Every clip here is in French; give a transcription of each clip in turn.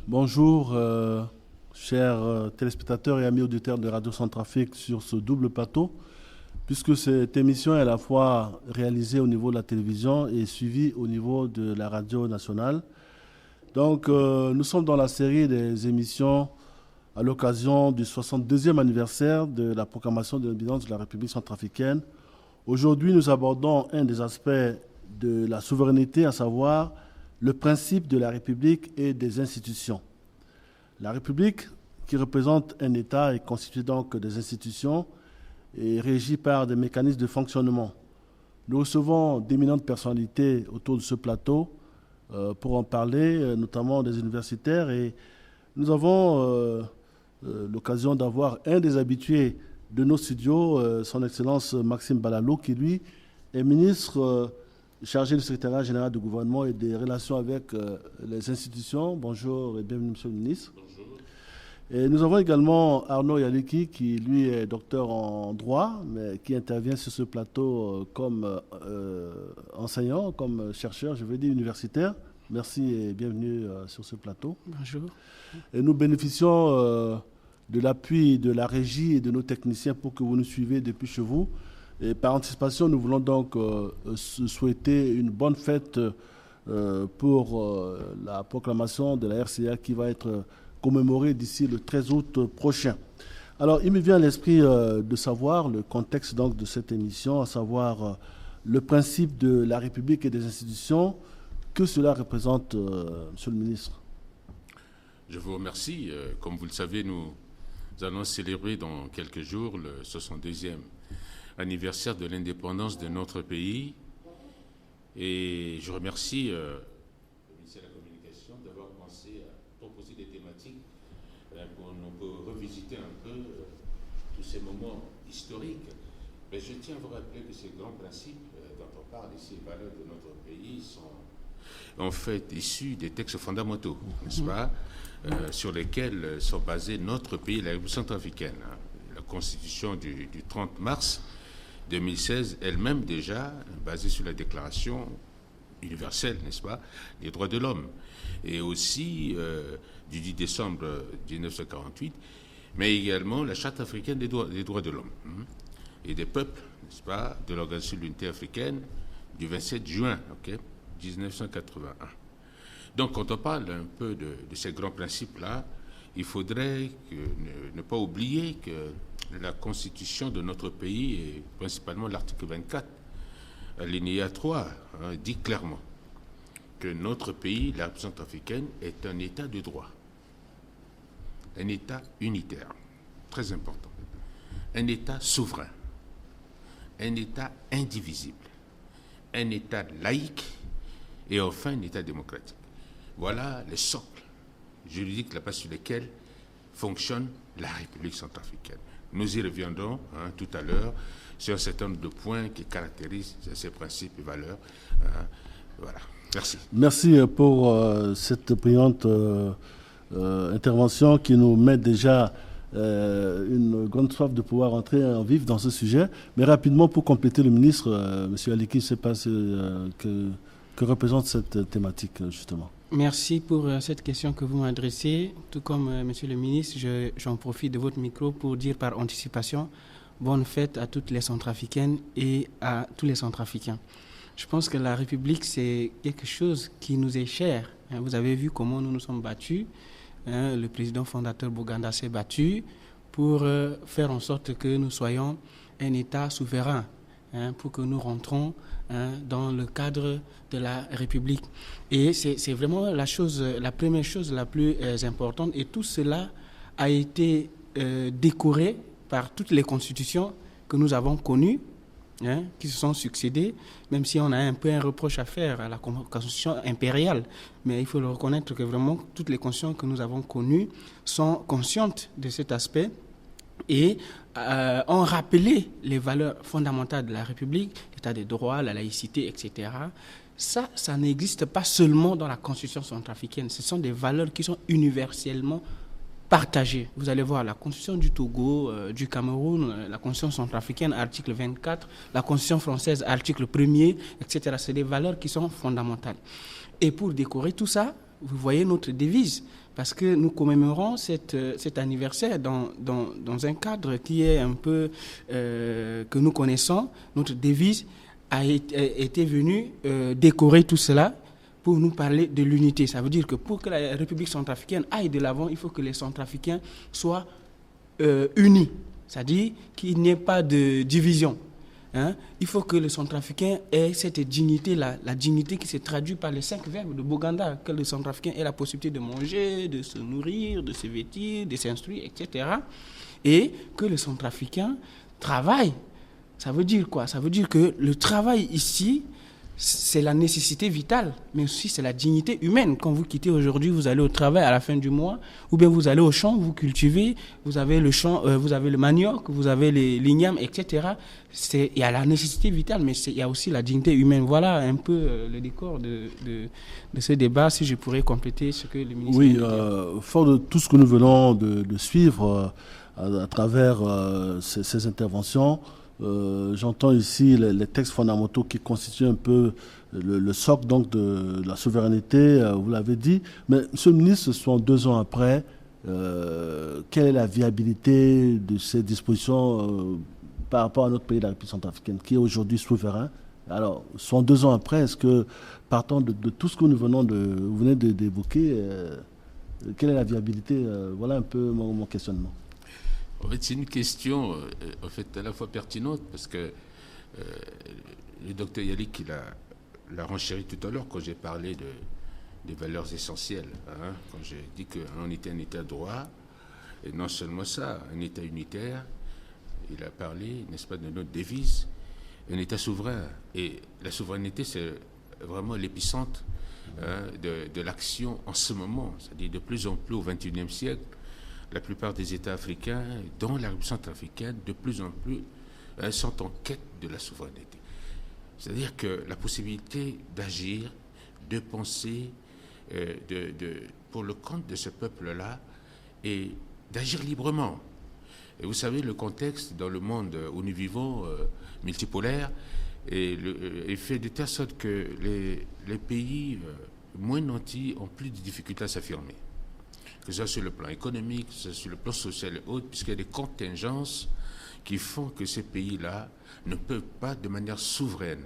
Bonjour, chers téléspectateurs et amis auditeurs de Radio Centrafrique sur ce double plateau, puisque cette émission est à la fois réalisée au niveau de la télévision et suivie au niveau de la radio nationale. Donc, nous sommes dans la série des émissions à l'occasion du 62e anniversaire de la proclamation de l'indépendance de la République centrafricaine. Aujourd'hui, nous abordons un des aspects de la souveraineté, à savoir le principe de la République et des institutions. La République, qui représente un État, est constituée donc des institutions et régie par des mécanismes de fonctionnement. Nous recevons d'éminentes personnalités autour de ce plateau pour en parler, notamment des universitaires. Et nous avons l'occasion d'avoir un des habitués de nos studios, son Excellence Maxime Balalo, qui lui est ministre chargé du secrétariat général du gouvernement et des relations avec les institutions. Bonjour et bienvenue, Monsieur le ministre. Bonjour. Et nous avons également Arnaud Yaliki, qui lui est docteur en droit, mais qui intervient sur ce plateau comme enseignant, comme chercheur, je veux dire universitaire. Merci et bienvenue sur ce plateau. Bonjour. Et nous bénéficions de l'appui de la régie et de nos techniciens pour que vous nous suivez depuis chez vous. Et par anticipation, nous voulons donc souhaiter une bonne fête pour la proclamation de la RCA qui va être commémorée d'ici le 13 août prochain. Alors, il me vient à l'esprit de savoir le contexte donc de cette émission, à savoir le principe de la République et des institutions. Que cela représente, Monsieur le ministre? Je vous remercie. Comme vous le savez, nous allons célébrer dans quelques jours le 62e anniversaire de l'indépendance de notre pays. Et je remercie le ministère de la Communication d'avoir pensé à proposer des thématiques pour revisiter un peu tous ces moments historiques. Mais je tiens à vous rappeler que ces grands principes dont on parle ici, les valeurs de notre pays, sont en fait issus des textes fondamentaux, n'est-ce pas, sur lesquels sont basés notre pays, la République centrafricaine. La Constitution du 30 mars 2016, elle-même déjà basée sur la Déclaration universelle, n'est-ce pas, des droits de l'homme, et aussi du 10 décembre 1948, mais également la Charte africaine des droits de l'homme et des peuples, n'est-ce pas, de l'Organisation de l'Unité africaine du 27 juin 1981. Donc, quand on parle un peu de ces grands principes-là, il faudrait ne pas oublier que la Constitution de notre pays, et principalement l'article 24, alinéa 3, dit clairement que notre pays, la République centrafricaine, est un État de droit, un État unitaire, très important, un État souverain, un État indivisible, un État laïque et enfin un État démocratique. Voilà les socles juridiques là-bas sur lesquels fonctionne la République centrafricaine. Nous y reviendrons tout à l'heure sur un certain nombre de points qui caractérisent ces principes et valeurs. Voilà. Merci. Merci pour cette brillante intervention qui nous met déjà une grande soif de pouvoir entrer en vif dans ce sujet. Mais rapidement, pour compléter le ministre, M. Aliki, je ne sais pas que représente cette thématique, justement. Merci pour cette question que vous m'adressez. Tout comme Monsieur le ministre, j'en profite de votre micro pour dire par anticipation bonne fête à toutes les Centrafricaines et à tous les Centrafricains. Je pense que la République, c'est quelque chose qui nous est cher. Vous avez vu comment nous nous sommes battus. Le président fondateur Boganda s'est battu pour faire en sorte que nous soyons un État souverain, pour que nous rentrons dans le cadre de la République. Et c'est vraiment la première chose la plus importante. Et tout cela a été décoré par toutes les constitutions que nous avons connues, qui se sont succédées, même si on a un peu un reproche à faire à la constitution impériale. Mais il faut le reconnaître que vraiment toutes les constitutions que nous avons connues sont conscientes de cet aspect et ont rappelé les valeurs fondamentales de la République, l'état de droit, la laïcité, etc. Ça n'existe pas seulement dans la Constitution centrafricaine. Ce sont des valeurs qui sont universellement partagées. Vous allez voir la Constitution du Togo, du Cameroun, la Constitution centrafricaine, article 24, la Constitution française, article 1er, etc. C'est des valeurs qui sont fondamentales. Et pour décorer tout ça, vous voyez notre devise, parce que nous commémorons cet anniversaire dans un cadre qui est un peu que nous connaissons. Notre devise a été venue décorer tout cela pour nous parler de l'unité. Ça veut dire que pour que la République centrafricaine aille de l'avant, il faut que les Centrafricains soient unis, c'est-à-dire qu'il n'y ait pas de division. Il faut que le Centrafricain ait cette dignité, la dignité qui se traduit par les 5 verbes de Boganda, que le Centrafricain ait la possibilité de manger, de se nourrir, de se vêtir, de s'instruire, etc. Et que le Centrafricain travaille. Ça veut dire quoi? Ça veut dire que le travail ici, c'est la nécessité vitale, mais aussi c'est la dignité humaine. Quand vous quittez aujourd'hui, vous allez au travail à la fin du mois, ou bien vous allez au champ, vous cultivez, vous avez le champ, vous avez le manioc, vous avez les lignames, etc. Il y a la nécessité vitale, mais il y a aussi la dignité humaine. Voilà un peu le décor de ce débat, si je pourrais compléter ce que le ministre... Oui, fort de tout ce que nous venons de suivre à travers ces interventions, j'entends ici les textes fondamentaux qui constituent un peu le socle donc, de la souveraineté, vous l'avez dit. Mais, Monsieur le ministre, ce sont 2 ans après. Quelle est la viabilité de ces dispositions par rapport à notre pays, la République centrafricaine, qui est aujourd'hui souverain? Alors, ce sont 2 ans après. Est-ce que, partant de tout ce que vous venez d'évoquer, quelle est la viabilité? Voilà un peu mon questionnement. En fait, c'est une question en fait, à la fois pertinente parce que le docteur Yalik l'a renchéri tout à l'heure quand j'ai parlé des valeurs essentielles. Quand j'ai dit qu'on était un État droit, et non seulement ça, un État unitaire, il a parlé, n'est-ce pas, de notre devise, un État souverain. Et la souveraineté, c'est vraiment l'épicentre de l'action en ce moment, c'est-à-dire de plus en plus au XXIe siècle. La plupart des États africains, dont la République centrafricaine, de plus en plus sont en quête de la souveraineté. C'est-à-dire que la possibilité d'agir, de penser pour le compte de ce peuple-là et d'agir librement. Et vous savez, le contexte dans le monde où nous vivons, multipolaire, est fait de telle sorte que les pays moins nantis ont plus de difficultés à s'affirmer. Que ce soit sur le plan économique, que ce soit sur le plan social et autres, puisqu'il y a des contingences qui font que ces pays-là ne peuvent pas, de manière souveraine,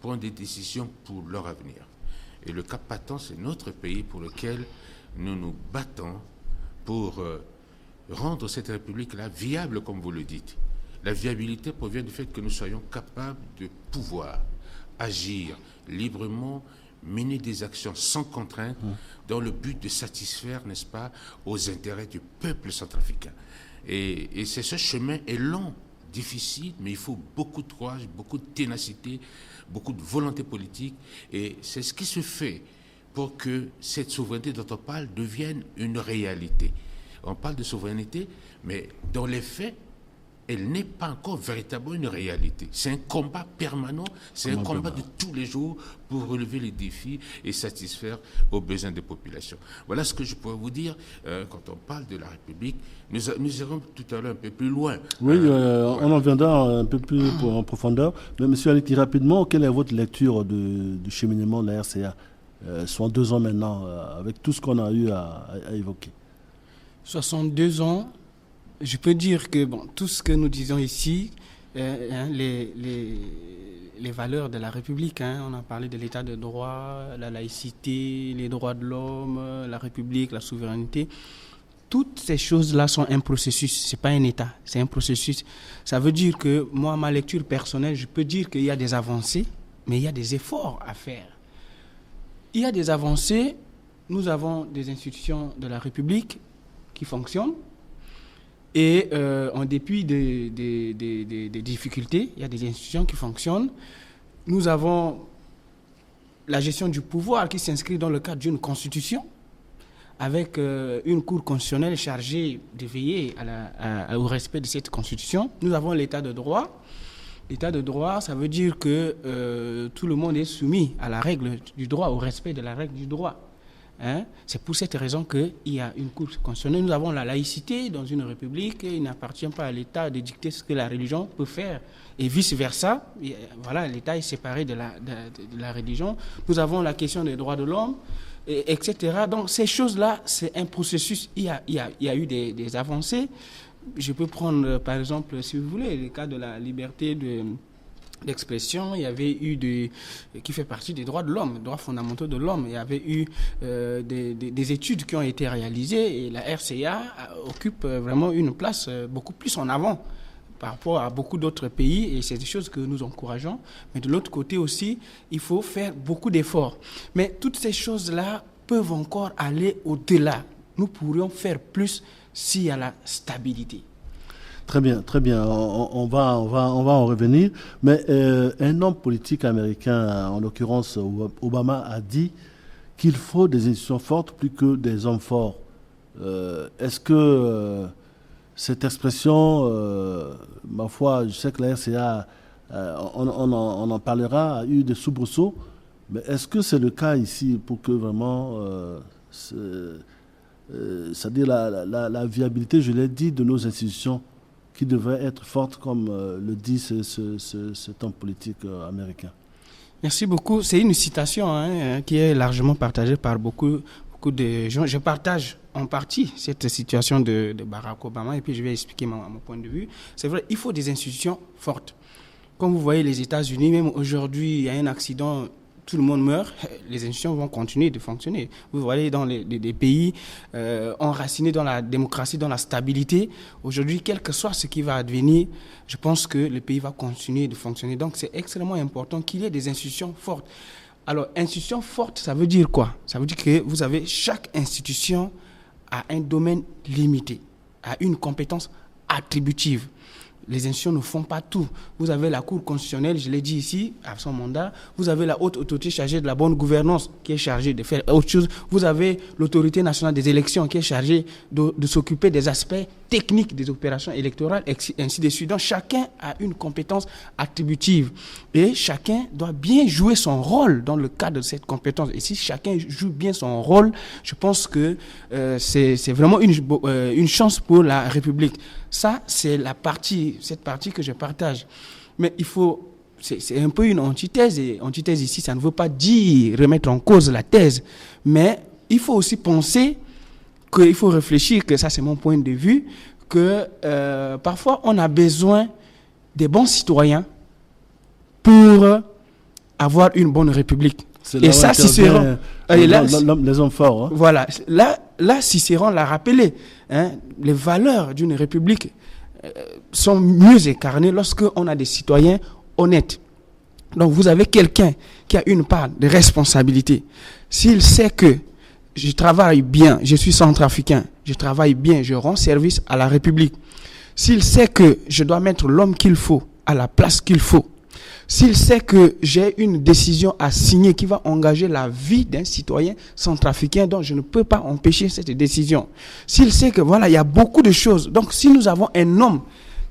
prendre des décisions pour leur avenir. Et le cas patent, c'est notre pays pour lequel nous nous battons pour rendre cette République-là viable, comme vous le dites. La viabilité provient du fait que nous soyons capables de pouvoir agir librement, mener des actions sans contrainte dans le but de satisfaire, n'est-ce pas, aux intérêts du peuple centrafricain. Et ce chemin est long, difficile, mais il faut beaucoup de courage, beaucoup de ténacité, beaucoup de volonté politique. Et c'est ce qui se fait pour que cette souveraineté dont on parle devienne une réalité. On parle de souveraineté, mais dans les faits, elle n'est pas encore véritablement une réalité. C'est un combat permanent, c'est un combat de tous les jours pour relever les défis et satisfaire aux besoins des populations. Voilà ce que je pourrais vous dire quand on parle de la République. Nous irons tout à l'heure un peu plus loin. Oui, on en viendra un peu plus en profondeur. Mais M. Aliki, rapidement, quelle est votre lecture du cheminement de la RCA soit 2 ans maintenant, avec tout ce qu'on a eu à évoquer? 62 ans. Je peux dire que tout ce que nous disons ici, les valeurs de la République, on a parlé de l'état de droit, la laïcité, les droits de l'homme, la République, la souveraineté, toutes ces choses-là sont un processus, ce n'est pas un état, c'est un processus. Ça veut dire que moi, ma lecture personnelle, je peux dire qu'il y a des avancées, mais il y a des efforts à faire. Il y a des avancées, nous avons des institutions de la République qui fonctionnent, et en dépit des difficultés, il y a des institutions qui fonctionnent. Nous avons la gestion du pouvoir qui s'inscrit dans le cadre d'une constitution, avec une cour constitutionnelle chargée de veiller au respect de cette constitution. Nous avons l'état de droit. L'état de droit, ça veut dire que tout le monde est soumis à la règle du droit, au respect de la règle du droit. C'est pour cette raison qu'il y a une cour constitutionnelle. Nous avons la laïcité dans une république. Il n'appartient pas à l'État de dicter ce que la religion peut faire et vice-versa. Voilà, l'État est séparé de la religion. Nous avons la question des droits de l'homme. etc. Donc ces choses-là, c'est un processus. Il y a eu des avancées. Je peux prendre, par exemple, si vous voulez, le cas de la liberté d'expression. Il y avait eu qui fait partie des droits de l'homme, droits fondamentaux de l'homme. Il y avait eu des études qui ont été réalisées et la RCA occupe vraiment une place beaucoup plus en avant par rapport à beaucoup d'autres pays, et c'est des choses que nous encourageons. Mais de l'autre côté aussi, il faut faire beaucoup d'efforts. Mais toutes ces choses-là peuvent encore aller au-delà. Nous pourrions faire plus s'il y a la stabilité. Très bien, très bien. On va en revenir. Mais un homme politique américain, en l'occurrence Obama, a dit qu'il faut des institutions fortes plus que des hommes forts. Est-ce que cette expression, ma foi, je sais que la RCA, on en parlera, a eu des soubresauts, mais est-ce que c'est le cas ici pour que vraiment, c'est-à-dire la viabilité, je l'ai dit, de nos institutions qui devraient être fortes, comme le dit cet homme politique américain? Merci beaucoup. C'est une citation qui est largement partagée par beaucoup de gens. Je partage en partie cette situation de Barack Obama, et puis je vais expliquer mon point de vue. C'est vrai, il faut des institutions fortes. Comme vous voyez, les États-Unis, même aujourd'hui, il y a un accident, tout le monde meurt, les institutions vont continuer de fonctionner. Vous voyez, dans des pays enracinés dans la démocratie, dans la stabilité, aujourd'hui, quel que soit ce qui va advenir, je pense que le pays va continuer de fonctionner. Donc, c'est extrêmement important qu'il y ait des institutions fortes. Alors, institution forte, ça veut dire quoi? Ça veut dire que vous avez chaque institution à un domaine limité, à une compétence attributive. Les institutions ne font pas tout. Vous avez la Cour constitutionnelle, je l'ai dit ici, à son mandat. Vous avez la haute autorité chargée de la bonne gouvernance qui est chargée de faire autre chose. Vous avez l'autorité nationale des élections qui est chargée de s'occuper des aspects techniques des opérations électorales, ainsi de suite. Donc chacun a une compétence attributive et chacun doit bien jouer son rôle dans le cadre de cette compétence. Et si chacun joue bien son rôle, je pense que c'est vraiment une chance pour la République. Ça, c'est cette partie que je partage. Mais c'est un peu une antithèse. Et antithèse ici, ça ne veut pas dire remettre en cause la thèse. Mais il faut aussi penser qu'il faut réfléchir, que ça c'est mon point de vue, que parfois on a besoin des bons citoyens pour avoir une bonne République. Et ça, Cicéron, les hommes forts. Hein. Voilà, là, Cicéron l'a rappelé. Les valeurs d'une république sont mieux incarnées lorsqu'on a des citoyens honnêtes. Donc, vous avez quelqu'un qui a une part de responsabilité. S'il sait que je travaille bien, je suis centrafricain, je travaille bien, je rends service à la République. S'il sait que je dois mettre l'homme qu'il faut à la place qu'il faut, s'il sait que j'ai une décision à signer qui va engager la vie d'un citoyen centrafricain, donc je ne peux pas empêcher cette décision. S'il sait que voilà, il y a beaucoup de choses. Donc si nous avons un homme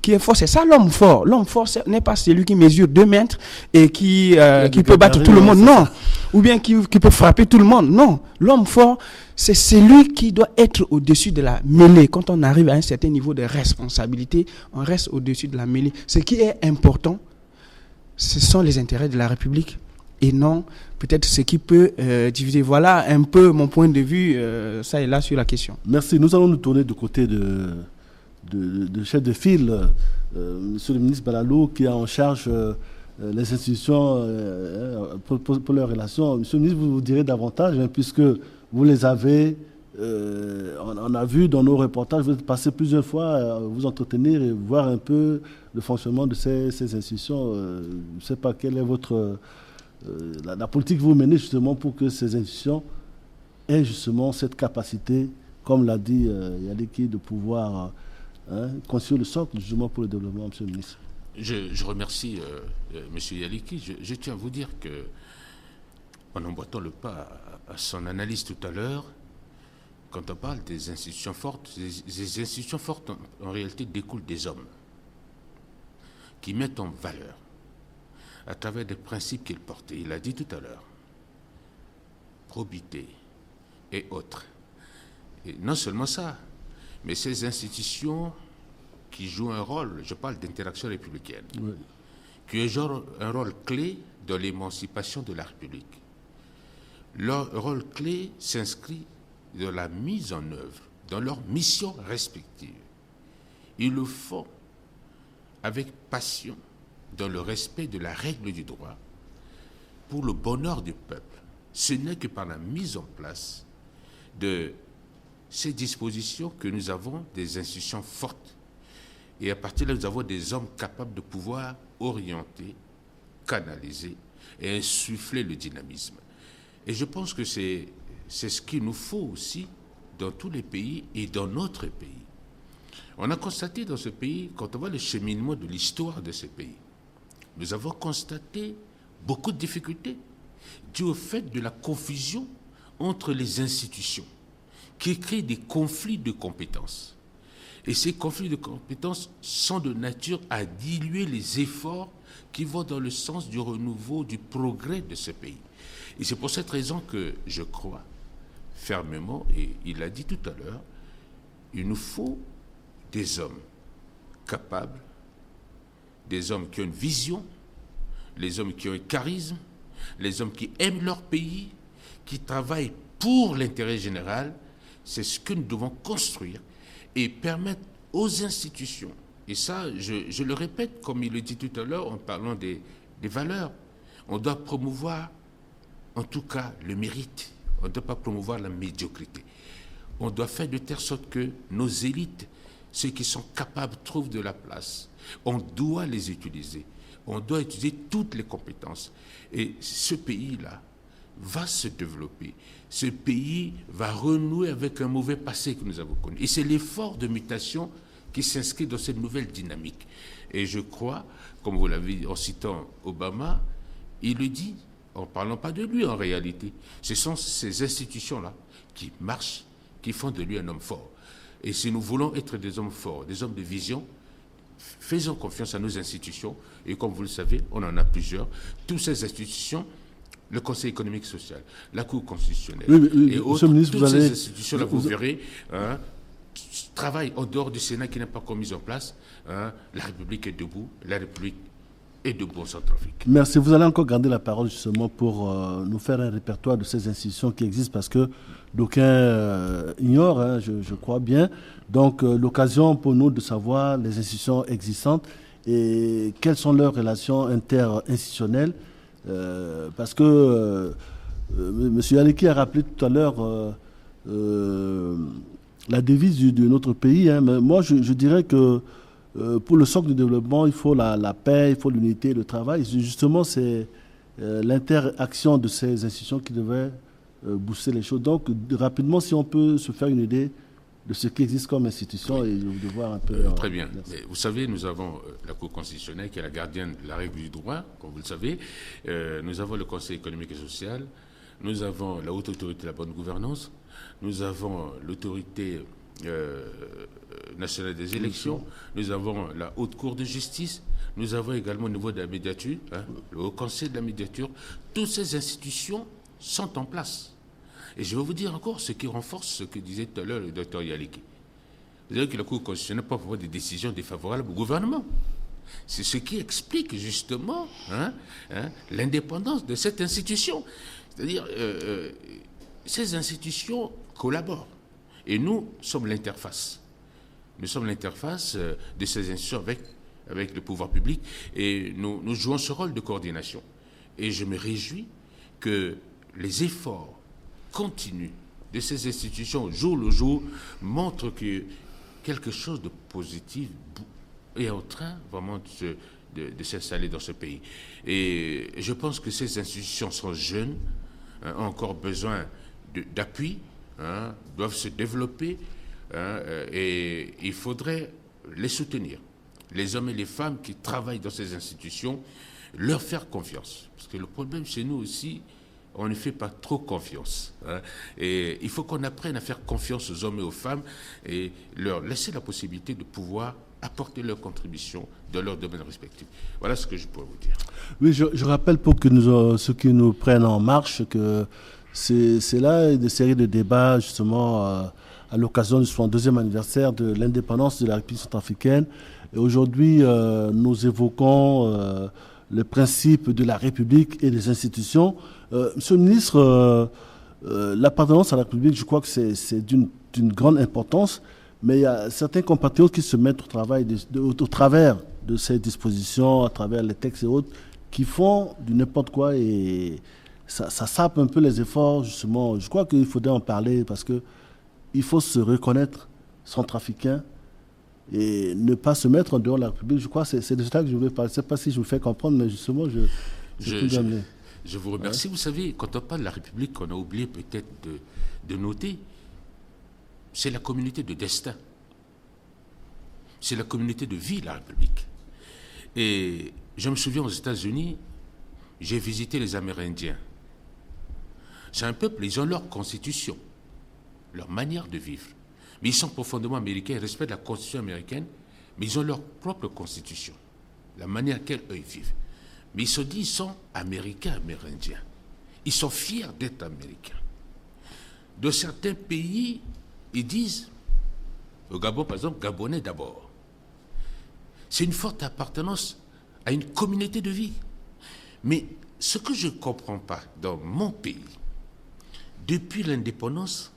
qui est fort, c'est ça l'homme fort. L'homme fort, ce n'est pas celui qui mesure 2 mètres et qui peut battre tout le monde, non. Ou bien qui peut frapper tout le monde, non. L'homme fort, c'est celui qui doit être au-dessus de la mêlée. Quand on arrive à un certain niveau de responsabilité, on reste au-dessus de la mêlée. Ce qui est important, ce sont les intérêts de la République et non peut-être ce qui peut diviser. Voilà un peu mon point de vue, ça et là, sur la question. Merci. Nous allons nous tourner du côté de chef de file, Monsieur le ministre Balalou, qui a en charge les institutions pour leurs relations. Monsieur le ministre, vous direz davantage, puisque vous les avez, on a vu dans nos reportages, vous êtes passé plusieurs fois vous entretenir et voir un peu le fonctionnement de ces institutions. Je ne sais pas quelle est la politique que vous menez justement pour que ces institutions aient justement cette capacité, comme l'a dit Yaliki, de pouvoir construire le socle justement pour le développement, Monsieur le ministre. Je remercie Monsieur Yaliki. Je tiens à vous dire que, en emboîtant le pas à son analyse tout à l'heure, quand on parle des institutions fortes, les institutions fortes en réalité découlent des hommes qui mettent en valeur à travers des principes qu'il portait. Il a dit tout à l'heure, probité et autres. Et non seulement ça, mais ces institutions qui jouent un rôle, je parle d'interaction républicaine, oui, qui jouent un rôle clé dans l'émancipation de la République. leur rôle clé s'inscrit dans la mise en œuvre, dans leurs missions respectives. Ils le font avec passion, dans le respect de la règle du droit, pour le bonheur du peuple. Ce n'est que par la mise en place de ces dispositions que nous avons des institutions fortes. Et à partir de là, nous avons des hommes capables de pouvoir orienter, canaliser et insuffler le dynamisme. Et je pense que c'est ce qu'il nous faut aussi dans tous les pays et dans notre pays. On a constaté dans ce pays, quand on voit le cheminement de l'histoire de ce pays, nous avons constaté beaucoup de difficultés dues au fait de la confusion entre les institutions qui créent des conflits de compétences. Et ces conflits de compétences sont de nature à diluer les efforts qui vont dans le sens du renouveau, du progrès de ce pays. Et c'est pour cette raison que je crois fermement, et il l'a dit tout à l'heure, il nous faut des hommes capables, des hommes qui ont une vision, les hommes qui ont un charisme, les hommes qui aiment leur pays, qui travaillent pour l'intérêt général. C'est ce que nous devons construire et permettre aux institutions, et ça, je le répète, comme il le dit tout à l'heure, en parlant des valeurs, on doit promouvoir, en tout cas, le mérite. On ne doit pas promouvoir la médiocrité. On doit faire de telle sorte que nos élites, ceux qui sont capables, trouvent de la place. On doit les utiliser. On doit utiliser toutes les compétences. Et ce pays-là va se développer. Ce pays va renouer avec un mauvais passé que nous avons connu. Et c'est l'effort de mutation qui s'inscrit dans cette nouvelle dynamique. Et je crois, comme vous l'avez dit en citant Obama, il le dit, en ne parlant pas de lui en réalité. Ce sont ces institutions-là qui marchent, qui font de lui un homme fort. Et si nous voulons être des hommes forts, des hommes de vision, faisons confiance à nos institutions. Et comme vous le savez, on en a plusieurs. Toutes ces institutions, le Conseil économique et social, la Cour constitutionnelle et autres, ministre, toutes ces institutions-là, vous verrez, travaillent en dehors du Sénat qui n'est pas encore mis en place. La République est debout, la République et de bons Centrafrique. Merci. Vous allez encore garder la parole justement pour nous faire un répertoire de ces institutions qui existent parce que d'aucuns ignorent, je crois bien. Donc, l'occasion pour nous de savoir les institutions existantes et quelles sont leurs relations interinstitutionnelles. Parce que M. Aleki a rappelé tout à l'heure la devise de notre pays. Mais moi, je dirais que pour le socle de développement, il faut la paix, il faut l'unité, le travail. Justement, c'est l'interaction de ces institutions qui devrait booster les choses. Donc, rapidement, si on peut se faire une idée de ce qui existe comme institution et de voir un peu... très bien. Mais vous savez, nous avons la Cour constitutionnelle qui est la gardienne de la règle du droit, comme vous le savez. Nous avons le Conseil économique et social. Nous avons la Haute Autorité de la bonne gouvernance. Nous avons l'autorité nationale des élections, nous avons la Haute Cour de justice, nous avons également au niveau de la médiature, le Haut Conseil de la médiature. Toutes ces institutions sont en place. Et je vais vous dire encore ce qui renforce ce que disait tout à l'heure le docteur Yaliki. Vous savez que la Cour constitutionnelle peut avoir des décisions défavorables au gouvernement. C'est ce qui explique justement l'indépendance de cette institution. C'est-à-dire, ces institutions collaborent. Et nous sommes l'interface. Nous sommes l'interface de ces institutions avec le pouvoir public et nous jouons ce rôle de coordination. Et je me réjouis que les efforts continus de ces institutions, jour le jour, montrent que quelque chose de positif est en train vraiment de s'installer dans ce pays. Et je pense que ces institutions sont jeunes, ont encore besoin d'appui, doivent se développer et il faudrait les soutenir. Les hommes et les femmes qui travaillent dans ces institutions, leur faire confiance. Parce que le problème chez nous aussi, on ne fait pas trop confiance. Et il faut qu'on apprenne à faire confiance aux hommes et aux femmes et leur laisser la possibilité de pouvoir apporter leur contribution dans leur domaine respectif. Voilà ce que je pourrais vous dire. Oui, je rappelle pour que ceux qui nous prennent en marche que c'est là une série de débats justement à l'occasion du 62e anniversaire de l'indépendance de la République centrafricaine. Et aujourd'hui, nous évoquons les principes de la République et des institutions. Monsieur le ministre, l'appartenance à la République, je crois que c'est d'une grande importance, mais il y a certains compatriotes qui se mettent au travail au travers de ces dispositions, à travers les textes et autres, qui font du n'importe quoi et ça sape un peu les efforts, justement. Je crois qu'il faudrait en parler parce qu'il faut se reconnaître centrafricain et ne pas se mettre en dehors de la République. Je crois que c'est de ça que je voulais parler. Je ne sais pas si je vous fais comprendre, mais justement, je vous remercie. Vous savez, quand on parle de la République, on a oublié peut-être de noter, c'est la communauté de destin. C'est la communauté de vie, la République. Et je me souviens aux États-Unis, j'ai visité les Amérindiens. C'est un peuple, ils ont leur constitution, leur manière de vivre. Mais ils sont profondément américains, ils respectent la constitution américaine, mais ils ont leur propre constitution, la manière à laquelle eux ils vivent. Mais ils se disent, ils sont américains, amérindiens. Ils sont fiers d'être américains. De certains pays, ils disent, au Gabon par exemple, Gabonais d'abord. C'est une forte appartenance à une communauté de vie. Mais ce que je ne comprends pas dans mon pays, depuis l'indépendance,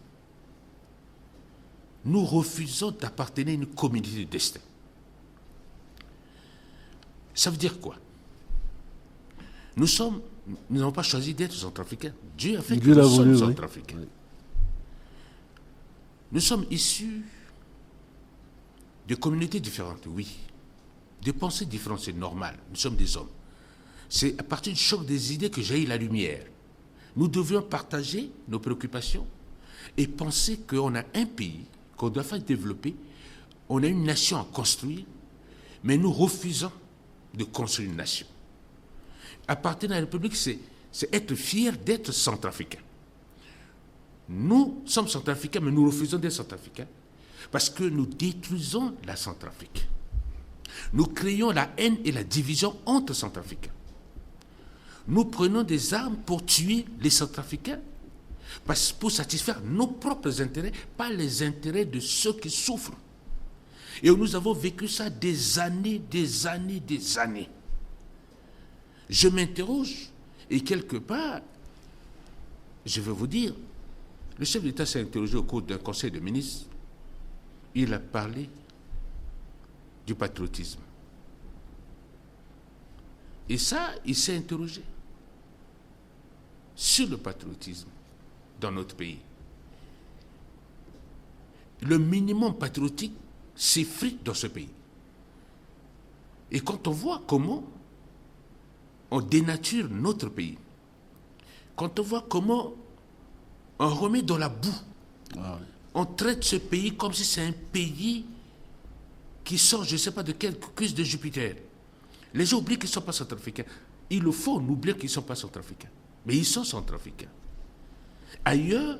nous refusons d'appartenir à une communauté de destin. Ça veut dire quoi? Nous n'avons pas choisi d'être centrafricains. Dieu a fait que nous sommes centrafricains. Oui. Nous sommes issus de communautés différentes, oui. De pensées différentes, c'est normal. Nous sommes des hommes. C'est à partir du choc des idées que jaillit la lumière. Nous devions partager nos préoccupations et penser qu'on a un pays qu'on doit faire développer, on a une nation à construire, mais nous refusons de construire une nation. Appartenir à la République, c'est être fier d'être centrafricain. Nous sommes centrafricains, mais nous refusons d'être centrafricains parce que nous détruisons la Centrafrique. Nous créons la haine et la division entre Centrafricains. Nous prenons des armes pour tuer les Centrafricains pour satisfaire nos propres intérêts, pas les intérêts de ceux qui souffrent. Et nous avons vécu ça des années. Je m'interroge et quelque part, je vais vous dire, le chef d'État s'est interrogé au cours d'un conseil de ministres. Il a parlé du patriotisme. Et ça, il s'est interrogé sur le patriotisme dans notre pays. Le minimum patriotique s'effrite dans ce pays. Et quand on voit comment on dénature notre pays, quand on voit comment on remet dans la boue, on traite ce pays comme si c'est un pays qui sort, je ne sais pas de quelle cuisse de Jupiter. Les gens oublient qu'ils ne sont pas centrafricains. Il le faut, on oublie qu'ils ne sont pas centrafricains. Mais ils sont centrafricains. Ailleurs,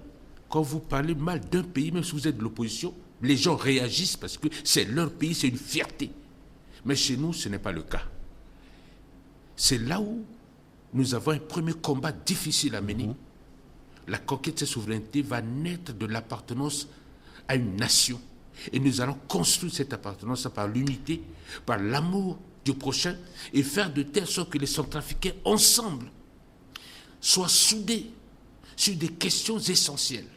quand vous parlez mal d'un pays, même si vous êtes de l'opposition, les gens réagissent parce que c'est leur pays, c'est une fierté. Mais chez nous, ce n'est pas le cas. C'est là où nous avons un premier combat difficile à mener. La conquête de cette souveraineté va naître de l'appartenance à une nation. Et nous allons construire cette appartenance par l'unité, par l'amour du prochain, et faire de telle sorte que les Centrafricains, ensemble, soient soudés sur des questions essentielles.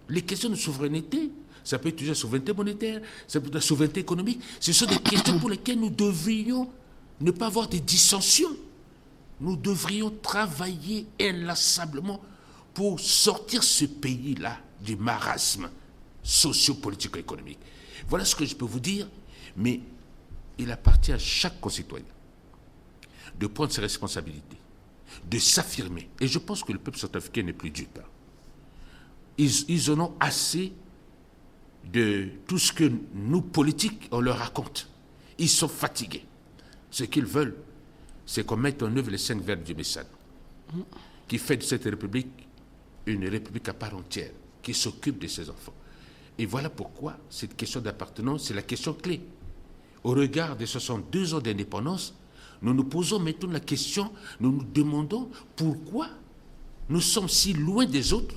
Les questions de souveraineté, ça peut être la souveraineté monétaire, ça peut être la souveraineté économique, ce sont des questions pour lesquelles nous devrions ne pas avoir de dissensions. Nous devrions travailler inlassablement pour sortir ce pays-là du marasme socio-politico-économique. Voilà ce que je peux vous dire, mais il appartient à chaque concitoyen de prendre ses responsabilités, de s'affirmer. Et je pense que le peuple centrafricain n'est plus dupe. Ils en ont assez de tout ce que nous, politiques, on leur raconte. Ils sont fatigués. Ce qu'ils veulent, c'est qu'on mette en œuvre les 5 vers du message, qui fait de cette république une république à part entière, qui s'occupe de ses enfants. Et voilà pourquoi cette question d'appartenance, c'est la question clé. Au regard des 62 ans d'indépendance, nous nous posons maintenant la question, nous nous demandons pourquoi nous sommes si loin des autres,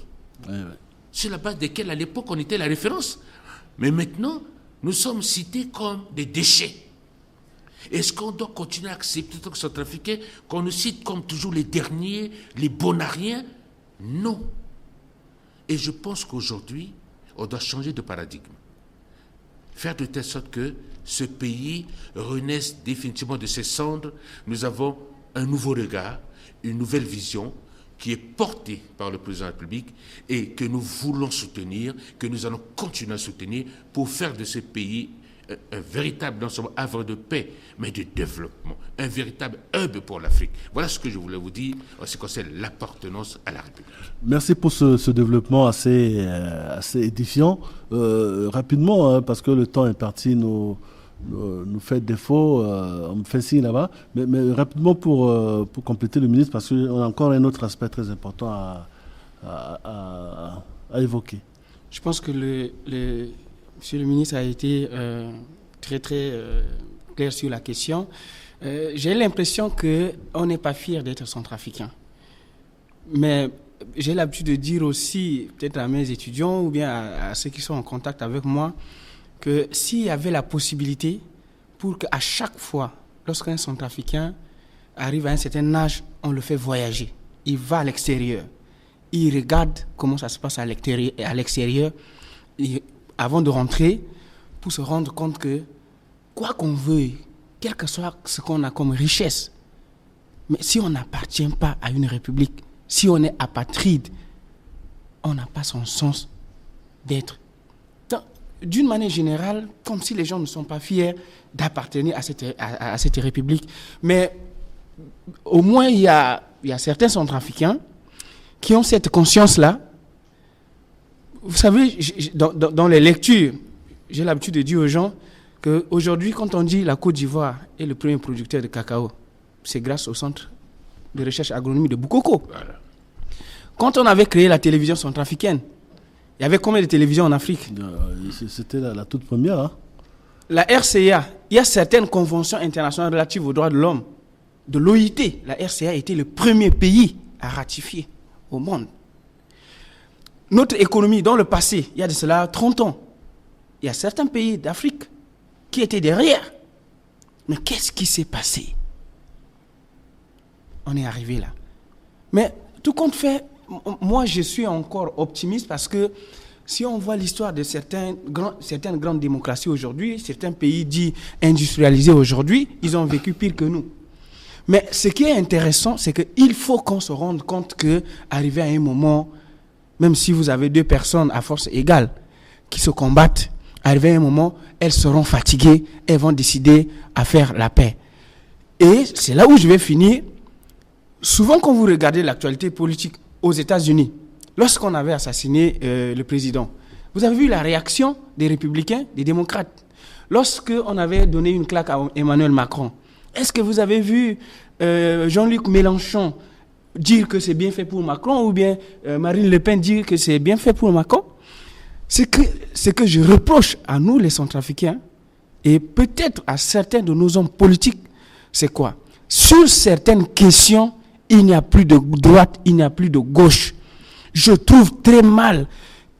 sur la base desquels à l'époque on était la référence. Mais maintenant, nous sommes cités comme des déchets. Est-ce qu'on doit continuer à accepter, en tant que centrafricain, qu'on nous cite comme toujours les derniers, les bonariens? Non. Et je pense qu'aujourd'hui, on doit changer de paradigme. Faire de telle sorte que ce pays renaisse définitivement de ses cendres. Nous avons un nouveau regard, une nouvelle vision qui est portée par le président de la République et que nous voulons soutenir, que nous allons continuer à soutenir pour faire de ce pays un véritable, non seulement havre de paix, mais de développement, un véritable hub pour l'Afrique. Voilà ce que je voulais vous dire en ce qui concerne l'appartenance à la République. Merci pour ce développement assez édifiant. Rapidement, parce que le temps imparti nous fait défaut, on me fait signe là-bas, mais rapidement pour compléter le ministre, parce qu'on a encore un autre aspect très important à évoquer. Je pense que Monsieur le ministre a été très clair sur la question. J'ai l'impression qu'on n'est pas fier d'être centrafricain. Mais j'ai l'habitude de dire aussi, peut-être à mes étudiants ou bien à ceux qui sont en contact avec moi, que s'il y avait la possibilité pour qu'à chaque fois, lorsqu'un centrafricain arrive à un certain âge, on le fait voyager. Il va à l'extérieur. Il regarde comment ça se passe à l'extérieur. Avant de rentrer, pour se rendre compte que, quoi qu'on veuille, quel que soit ce qu'on a comme richesse, mais si on n'appartient pas à une république, si on est apatride, on n'a pas son sens d'être. D'une manière générale, comme si les gens ne sont pas fiers d'appartenir à cette république. Mais au moins, il y a certains centrafricains qui ont cette conscience-là. Vous savez, dans les lectures, j'ai l'habitude de dire aux gens qu'aujourd'hui, quand on dit la Côte d'Ivoire est le premier producteur de cacao, c'est grâce au centre de recherche agronomique de Boukoko. Voilà. Quand on avait créé la télévision centrafricaine, il y avait combien de télévisions en Afrique? C'était la toute première. Hein? La RCA, il y a certaines conventions internationales relatives aux droits de l'homme, de l'OIT. La RCA était le premier pays à ratifier au monde. Notre économie, dans le passé, il y a de cela 30 ans, il y a certains pays d'Afrique qui étaient derrière. Mais qu'est-ce qui s'est passé? On est arrivé là. Mais tout compte fait, moi je suis encore optimiste parce que si on voit l'histoire de certaines grandes démocraties aujourd'hui, certains pays dits industrialisés aujourd'hui, ils ont vécu pire que nous. Mais ce qui est intéressant, c'est qu'il faut qu'on se rende compte qu'arrivé à un moment, même si vous avez deux personnes à force égale qui se combattent, arrivé à un moment, elles seront fatiguées, elles vont décider à faire la paix. Et c'est là où je vais finir. Souvent, quand vous regardez l'actualité politique aux États-Unis, lorsqu'on avait assassiné le président, vous avez vu la réaction des républicains, des démocrates. Lorsqu'on avait donné une claque à Emmanuel Macron, est-ce que vous avez vu Jean-Luc Mélenchon dire que c'est bien fait pour Macron ou bien Marine Le Pen dire que c'est bien fait pour Macron? Ce que je reproche à nous, les Centrafricains, et peut-être à certains de nos hommes politiques, c'est quoi? Sur certaines questions, il n'y a plus de droite, il n'y a plus de gauche. Je trouve très mal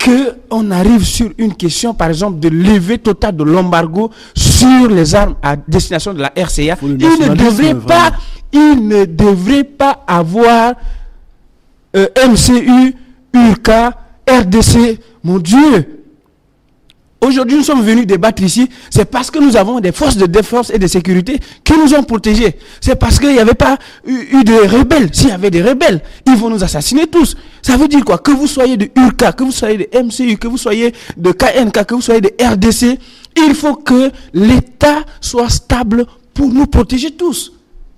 qu'on arrive sur une question, par exemple, de levée totale de l'embargo sur les armes à destination de la RCA. Il ne devrait pas avoir MCU, UK, RDC. Mon Dieu! Aujourd'hui, nous sommes venus débattre ici, c'est parce que nous avons des forces de défense et de sécurité qui nous ont protégés. C'est parce qu'il n'y avait pas eu de rebelles. S'il y avait des rebelles, ils vont nous assassiner tous. Ça veut dire quoi? Que vous soyez de URCA, que vous soyez de MCU, que vous soyez de KNK, que vous soyez de RDC, il faut que l'État soit stable pour nous protéger tous.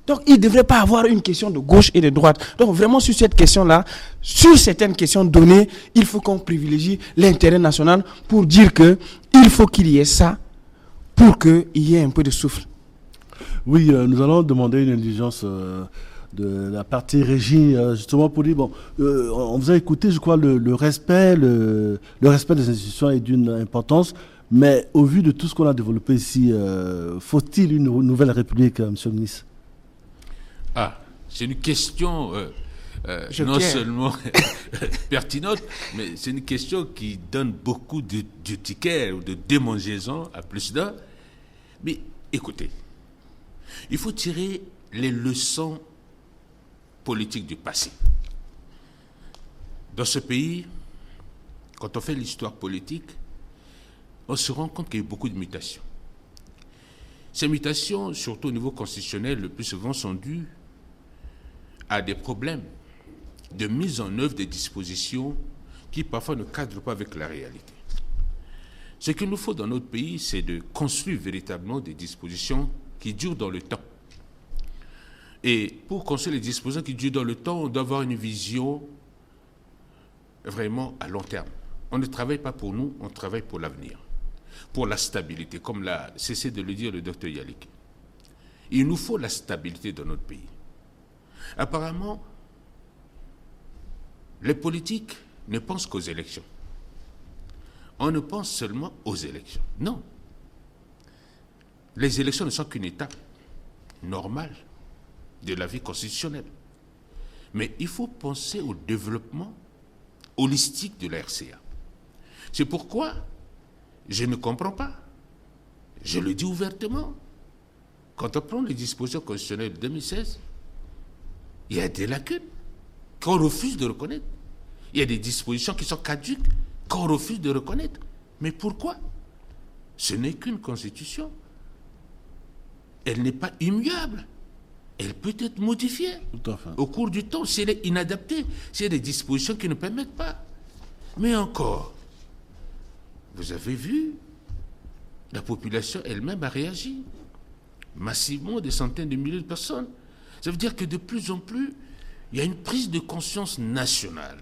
Donc, il ne devrait pas avoir une question de gauche et de droite. Donc, vraiment, sur cette question-là, sur certaines questions données, il faut qu'on privilégie l'intérêt national pour dire qu'il faut qu'il y ait ça pour qu'il y ait un peu de souffle. Oui, nous allons demander une indulgence de la partie régie, justement pour dire, bon, on vous a écouté, je crois, le respect des institutions est d'une importance, mais au vu de tout ce qu'on a développé ici, faut-il une nouvelle république, monsieur le ministre? C'est une question non seulement pertinente, mais c'est une question qui donne beaucoup de tickets ou de démangeaisons à plus d'un. Mais écoutez, Il faut tirer les leçons politiques du passé. Dans ce pays, quand on fait l'histoire politique, on se rend compte qu'il y a eu beaucoup de mutations. Ces mutations, surtout au niveau constitutionnel, le plus souvent sont dues à des problèmes de mise en œuvre des dispositions qui parfois ne cadrent pas avec la réalité. Ce qu'il nous faut dans notre pays, c'est de construire véritablement des dispositions qui durent dans le temps. Et pour construire les dispositions qui durent dans le temps, on doit avoir une vision vraiment à long terme. On ne travaille pas pour nous, on travaille pour l'avenir, pour la stabilité, comme l'a cessé de le dire le docteur Yalik. Il nous faut la stabilité dans notre pays. Apparemment, les politiques ne pensent qu'aux élections. On ne pense seulement aux élections. Non. Les élections ne sont qu'une étape normale de la vie constitutionnelle. Mais il faut penser au développement holistique de la RCA. C'est pourquoi je ne comprends pas, je le dis ouvertement, quand on prend les dispositions constitutionnelles de 2016, il y a des lacunes qu'on refuse de reconnaître. Il y a des dispositions qui sont caduques qu'on refuse de reconnaître. Mais pourquoi? Ce n'est qu'une constitution. Elle n'est pas immuable. Elle peut être modifiée au cours du temps si elle est inadaptée, s'il y a des dispositions qui ne permettent pas. Mais encore, vous avez vu, la population elle-même a réagi massivement, des centaines de milliers de personnes. Ça veut dire que de plus en plus, il y a une prise de conscience nationale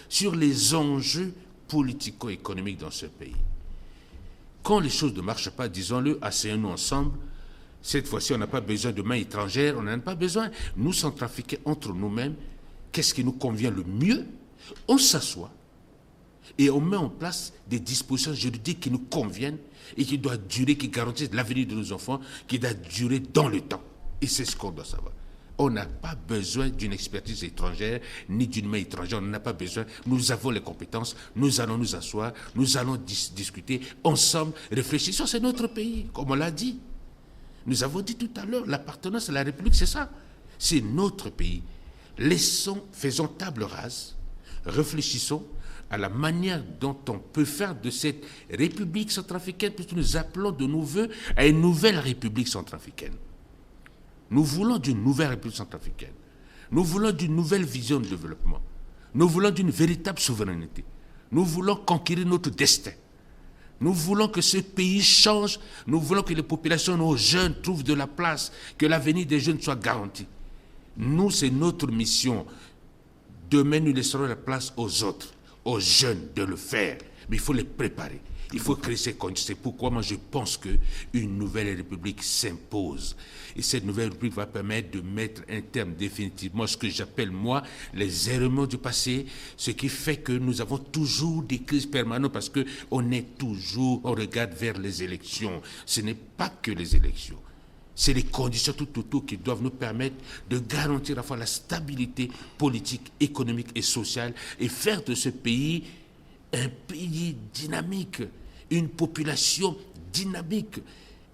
sur les enjeux politico-économiques dans ce pays. Quand les choses ne marchent pas, disons-le, asseyons-nous ensemble. Cette fois-ci, on n'a pas besoin de mains étrangères, on n'en a pas besoin. Nous, Centrafricains, entre nous-mêmes, qu'est-ce qui nous convient le mieux? On s'assoit et on met en place des dispositions juridiques qui nous conviennent et qui doivent durer, qui garantissent l'avenir de nos enfants, qui doivent durer dans le temps. Et c'est ce qu'on doit savoir. On n'a pas besoin d'une expertise étrangère, ni d'une main étrangère, on n'en a pas besoin. Nous avons les compétences, nous allons nous asseoir, nous allons discuter ensemble, réfléchissons, c'est notre pays, comme on l'a dit. Nous avons dit tout à l'heure, l'appartenance à la République, c'est ça. C'est notre pays. Faisons table rase, réfléchissons à la manière dont on peut faire de cette République centrafricaine, puisque nous appelons de nos voeux à une nouvelle République centrafricaine. Nous voulons d'une nouvelle République centrafricaine. Nous voulons d'une nouvelle vision de développement. Nous voulons d'une véritable souveraineté. Nous voulons conquérir notre destin. Nous voulons que ce pays change. Nous voulons que les populations, nos jeunes, trouvent de la place, que l'avenir des jeunes soit garanti. Nous, c'est notre mission. Demain, nous laisserons la place aux autres, aux jeunes, de le faire. Mais il faut les préparer. Il faut créer ces conditions. C'est pourquoi moi je pense qu'une nouvelle République s'impose. Et cette nouvelle République va permettre de mettre un terme définitivement à ce que j'appelle moi les errements du passé, ce qui fait que nous avons toujours des crises permanentes parce qu'on regarde vers les élections. Ce n'est pas que les élections. C'est les conditions tout autour qui doivent nous permettre de garantir à la fois la stabilité politique, économique et sociale et faire de ce pays un pays dynamique, une population dynamique.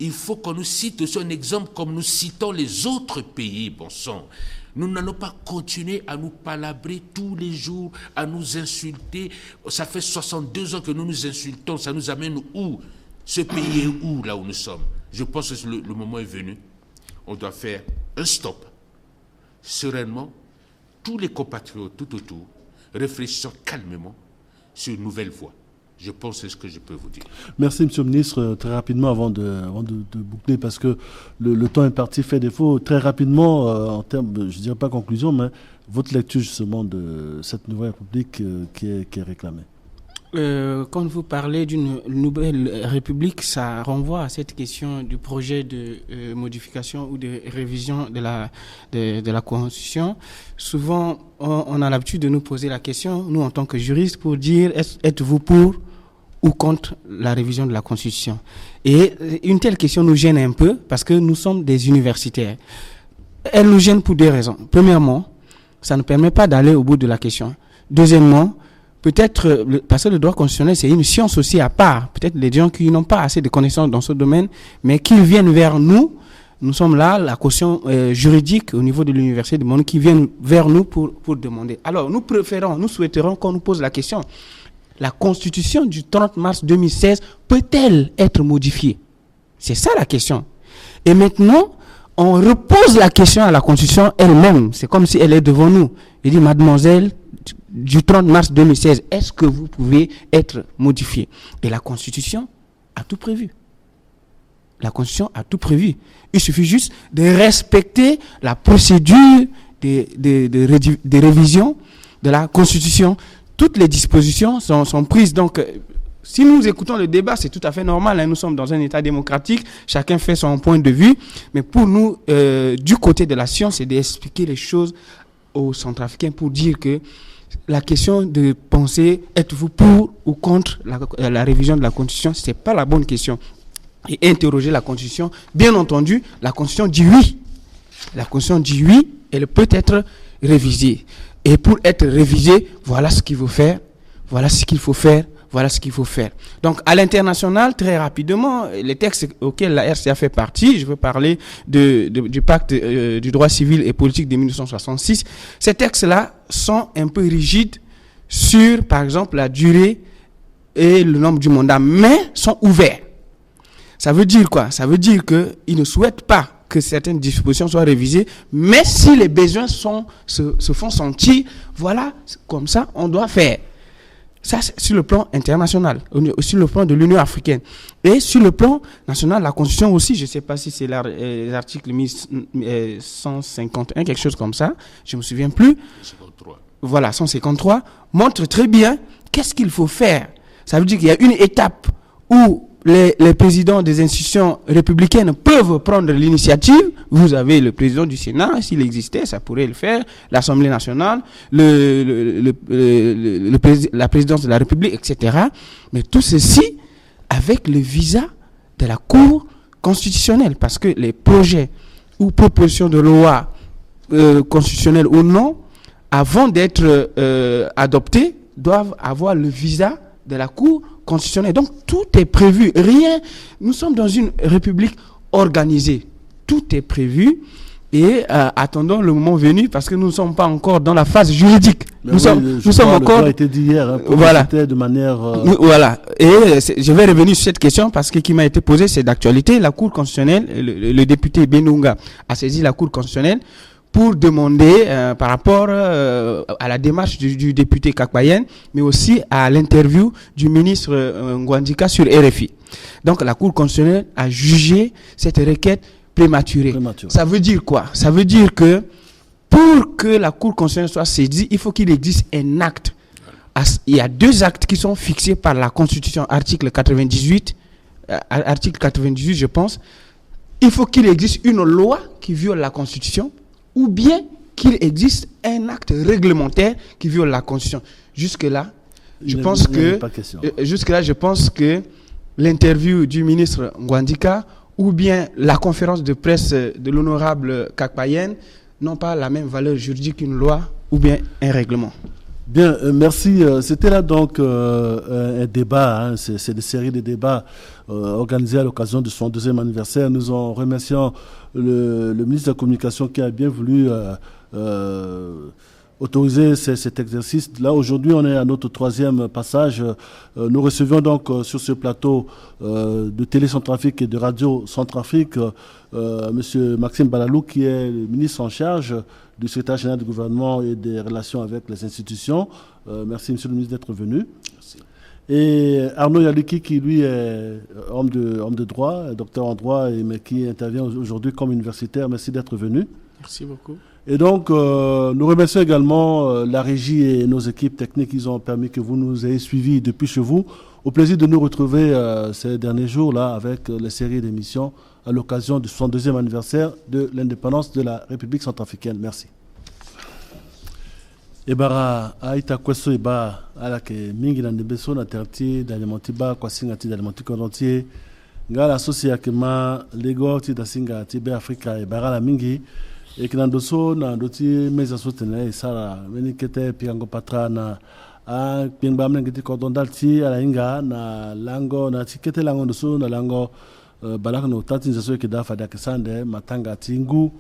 Il faut qu'on nous cite aussi un exemple comme nous citons les autres pays, bon sang. Nous n'allons pas continuer à nous palabrer tous les jours, à nous insulter. Ça fait 62 ans que nous nous insultons, ça nous amène où? Ce pays est où, là où nous sommes? Je pense que le moment est venu. On doit faire un stop, sereinement, tous les compatriotes tout autour, réfléchissant calmement sur une nouvelle voie. Je pense que c'est ce que je peux vous dire. Merci, Monsieur le Ministre. Très rapidement, avant de boucler, parce que le temps imparti fait défaut, très rapidement, en termes, je ne dirais pas conclusion, mais votre lecture justement de cette nouvelle République qui est réclamée. Quand vous parlez d'une nouvelle République, ça renvoie à cette question du projet de modification ou de révision de la Constitution. Souvent, on a l'habitude de nous poser la question, nous en tant que juristes, pour dire êtes-vous pour ou contre la révision de la Constitution? Et une telle question nous gêne un peu parce que nous sommes des universitaires. Elle nous gêne pour deux raisons. Premièrement, ça ne permet pas d'aller au bout de la question. Deuxièmement, peut-être, parce que le droit constitutionnel, c'est une science aussi à part. Peut-être les gens qui n'ont pas assez de connaissances dans ce domaine, mais qui viennent vers nous Nous sommes là, la caution juridique au niveau de l'université de Montréal qui viennent vers nous pour demander. Alors, nous souhaiterons qu'on nous pose la question. La constitution du 30 mars 2016 peut-elle être modifiée? C'est ça la question. Et maintenant, on repose la question à la constitution elle-même. C'est comme si elle est devant nous. Il dit, mademoiselle, du 30 mars 2016, est-ce que vous pouvez être modifiée? Et la constitution a tout prévu. La Constitution a tout prévu. Il suffit juste de respecter la procédure de révision de la Constitution. Toutes les dispositions sont prises. Donc, si nous écoutons le débat, c'est tout à fait normal. Nous sommes dans un État démocratique. Chacun fait son point de vue. Mais pour nous, du côté de la science, c'est d'expliquer les choses aux Centrafricains pour dire que la question de penser, êtes-vous pour ou contre la révision de la Constitution, ce n'est pas la bonne question. Et interroger la Constitution. Bien entendu, la Constitution dit oui. La Constitution dit oui, elle peut être révisée. Et pour être révisée, voilà ce qu'il faut faire, voilà ce qu'il faut faire, voilà ce qu'il faut faire. Donc, à l'international, très rapidement, les textes auxquels la RCA fait partie, je veux parler du pacte du droit civil et politique de 1966, ces textes-là sont un peu rigides sur, par exemple, la durée et le nombre du mandat, mais sont ouverts. Ça veut dire quoi? Ça veut dire qu'ils ne souhaitent pas que certaines dispositions soient révisées, mais si les besoins se font sentir, voilà, comme ça, on doit faire. Ça, c'est sur le plan international, sur le plan de l'Union africaine. Et sur le plan national, la Constitution aussi, je ne sais pas si c'est l'article 151, quelque chose comme ça, je ne me souviens plus. 153. Voilà, 153, montre très bien qu'est-ce qu'il faut faire. Ça veut dire qu'il y a une étape où les présidents des institutions républicaines peuvent prendre l'initiative. Vous avez le président du Sénat, s'il existait, ça pourrait le faire, l'Assemblée nationale, la présidence de la République, etc. Mais tout ceci avec le visa de la Cour constitutionnelle, parce que les projets ou propositions de loi constitutionnelles ou non, avant d'être adoptés, doivent avoir le visa de la Cour constitutionnelle. Donc, tout est prévu. Rien. Nous sommes dans une république organisée. Tout est prévu. Et attendons le moment venu, parce que nous ne sommes pas encore dans la phase juridique. Nous sommes encore. Ça a été dit hier. Voilà. De manière. Voilà. Et je vais revenir sur cette question parce que qui m'a été posée, c'est d'actualité. La Cour constitutionnelle, le député Benunga a saisi la Cour constitutionnelle pour demander par rapport à la démarche du député Kakbayen, mais aussi à l'interview du ministre Ngwandika sur RFI. Donc la Cour constitutionnelle a jugé cette requête prématurée. Ça veut dire quoi? Ça veut dire que pour que la Cour constitutionnelle soit saisie, il faut qu'il existe un acte. Il y a deux actes qui sont fixés par la Constitution, article 98, je pense. Il faut qu'il existe une loi qui viole la Constitution, ou bien qu'il existe un acte réglementaire qui viole la Constitution. Jusque-là, je pense que l'interview du ministre Ngwandika ou bien la conférence de presse de l'honorable Kakbayen n'ont pas la même valeur juridique qu'une loi ou bien un règlement. Bien, merci. C'était là donc un débat, c'est une série de débats organisés à l'occasion de son 2e anniversaire. Nous en remercions le ministre de la Communication qui a bien voulu autoriser cet exercice. Là, aujourd'hui, on est à notre 3e passage. Nous recevions donc sur ce plateau de Télé Centrafrique et de Radio Centrafrique M. Maxime Balalou, qui est le ministre en charge du secrétaire général du gouvernement et des relations avec les institutions. Merci, monsieur le ministre, d'être venu. Merci. Et Arnaud Yaluki, qui lui est homme de droit, docteur en droit, mais qui intervient aujourd'hui comme universitaire. Merci d'être venu. Merci beaucoup. Et donc, nous remercions également la régie et nos équipes techniques qui ont permis que vous nous ayez suivis depuis chez vous. Au plaisir de nous retrouver ces derniers jours-là avec les séries d'émissions à l'occasion du 62e anniversaire de l'indépendance de la République centrafricaine. Merci. Ebara aita kweso eba ala ke mingi na ndebeso na terti d'alimenti ba kwa singa ti d'alimenti konontie ngala asocia ke ma lego ti da singa ti be Afrika ebara la mingi e kinandoso na ndoti meza sotene isara meni kete piango patrana a pingba mnengiti kodondal ti ala inga na lango na tikete lango ndoso na lango balak no tati nzaso ke da fada kesande matanga tingu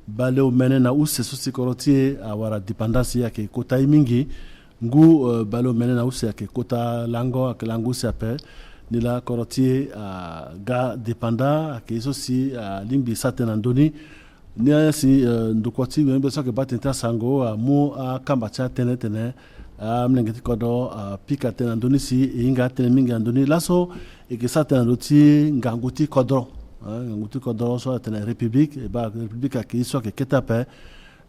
bale o mene na use sosi koroti awara dependance yake kota mingi ngu bale o mene na use yake kota lango akalangu sape nila koroti ga dependa ke sosi limbi satena ndoni ni si ndukoti ngbe so ke batenta sango mu kamba cha tene mlengeti kodo pika tena ndoni si inga tene mingi ndoni laso e ke satena ndoti nganguti kodro nguti kodro so tena republique e ba republique ki so ke ketape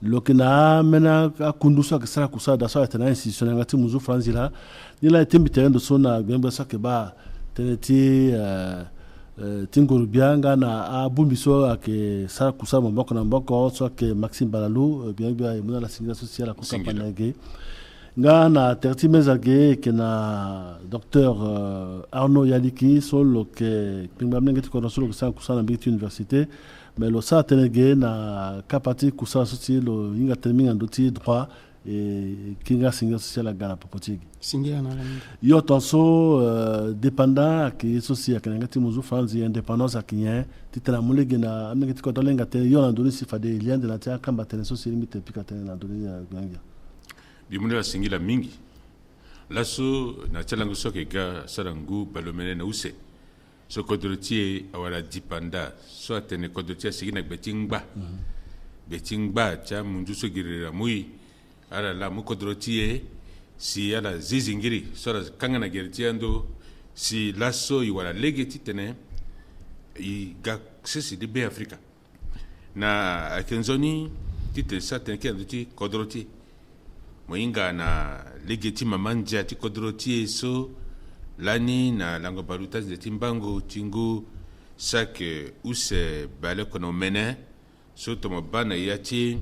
lokina mena akundu so ke sara kusada so tena institution ngati muzu franzila nila timbitere ndo so na ngbe so ke ba teneti tinguru bianga na abumbiso ake sara kusama mboko na mboko so ke Maxime Balalu bianga muna la singa sociale ko kampanege nga na terti mezage ke na docteur Arnaud Yaliki solo ke pingamnenge ko solo ko sara kusana mbiti université mais lo sa tenege na kapati kusana sociale lo inga terminga ndoti droit et kinga singa sociale gana popotigi singira na yo tonso dépendant ki sosi akanangati muzu franzi indépendance akinye titana mulege na amengeti ko dolenga te yo na ndoni sifade lien de la tia kamba tene sosi limite pika tene na ndoni ya ganga bimune la singila mingi laso na chalango soke ga sarangu balomene na use so kodrotie awala dipanda so atene kodrotie sigina betingba cha munju so girira mui ala la mu kodrotie si ala zizingiri so la kangana gertiando si laso iwala legeti tene i ga sesi de be Afrika na akenzoni tite saten kendi kodrotie moinga na legeti mamanja ti kodrotie so lani na lango balutas de timbango tingu sak use bale kono mene so tomo bana yati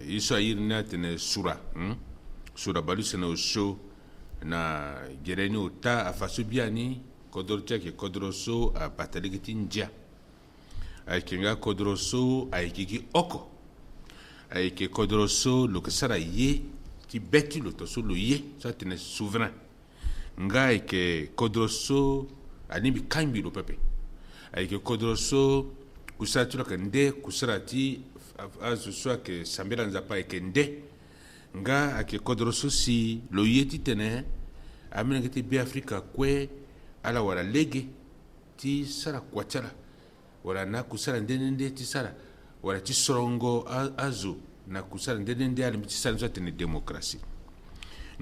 iso ayirna tene sura balu sena so na gereni ota afasu biani kodrotie ke kodroso a batalegeti nja ay kinga kodroso ay kiki oko ay ke kodroso lo que sara ye ki beti lo to so lo ye ça tene souverain ngai ke kodroso animi kambi lo pepe ay ke kodroso kusatu lo kende kusarati azu so ke sambela nzapa e kende nga ake kodroso si lo ye ti tene amena ke bi Afrika kwe ala wala lege ti sara kwachala wala na kusara ndende ti sara wala ti sorongo azu na kusara ndende ali ti sara zote ni demokrasi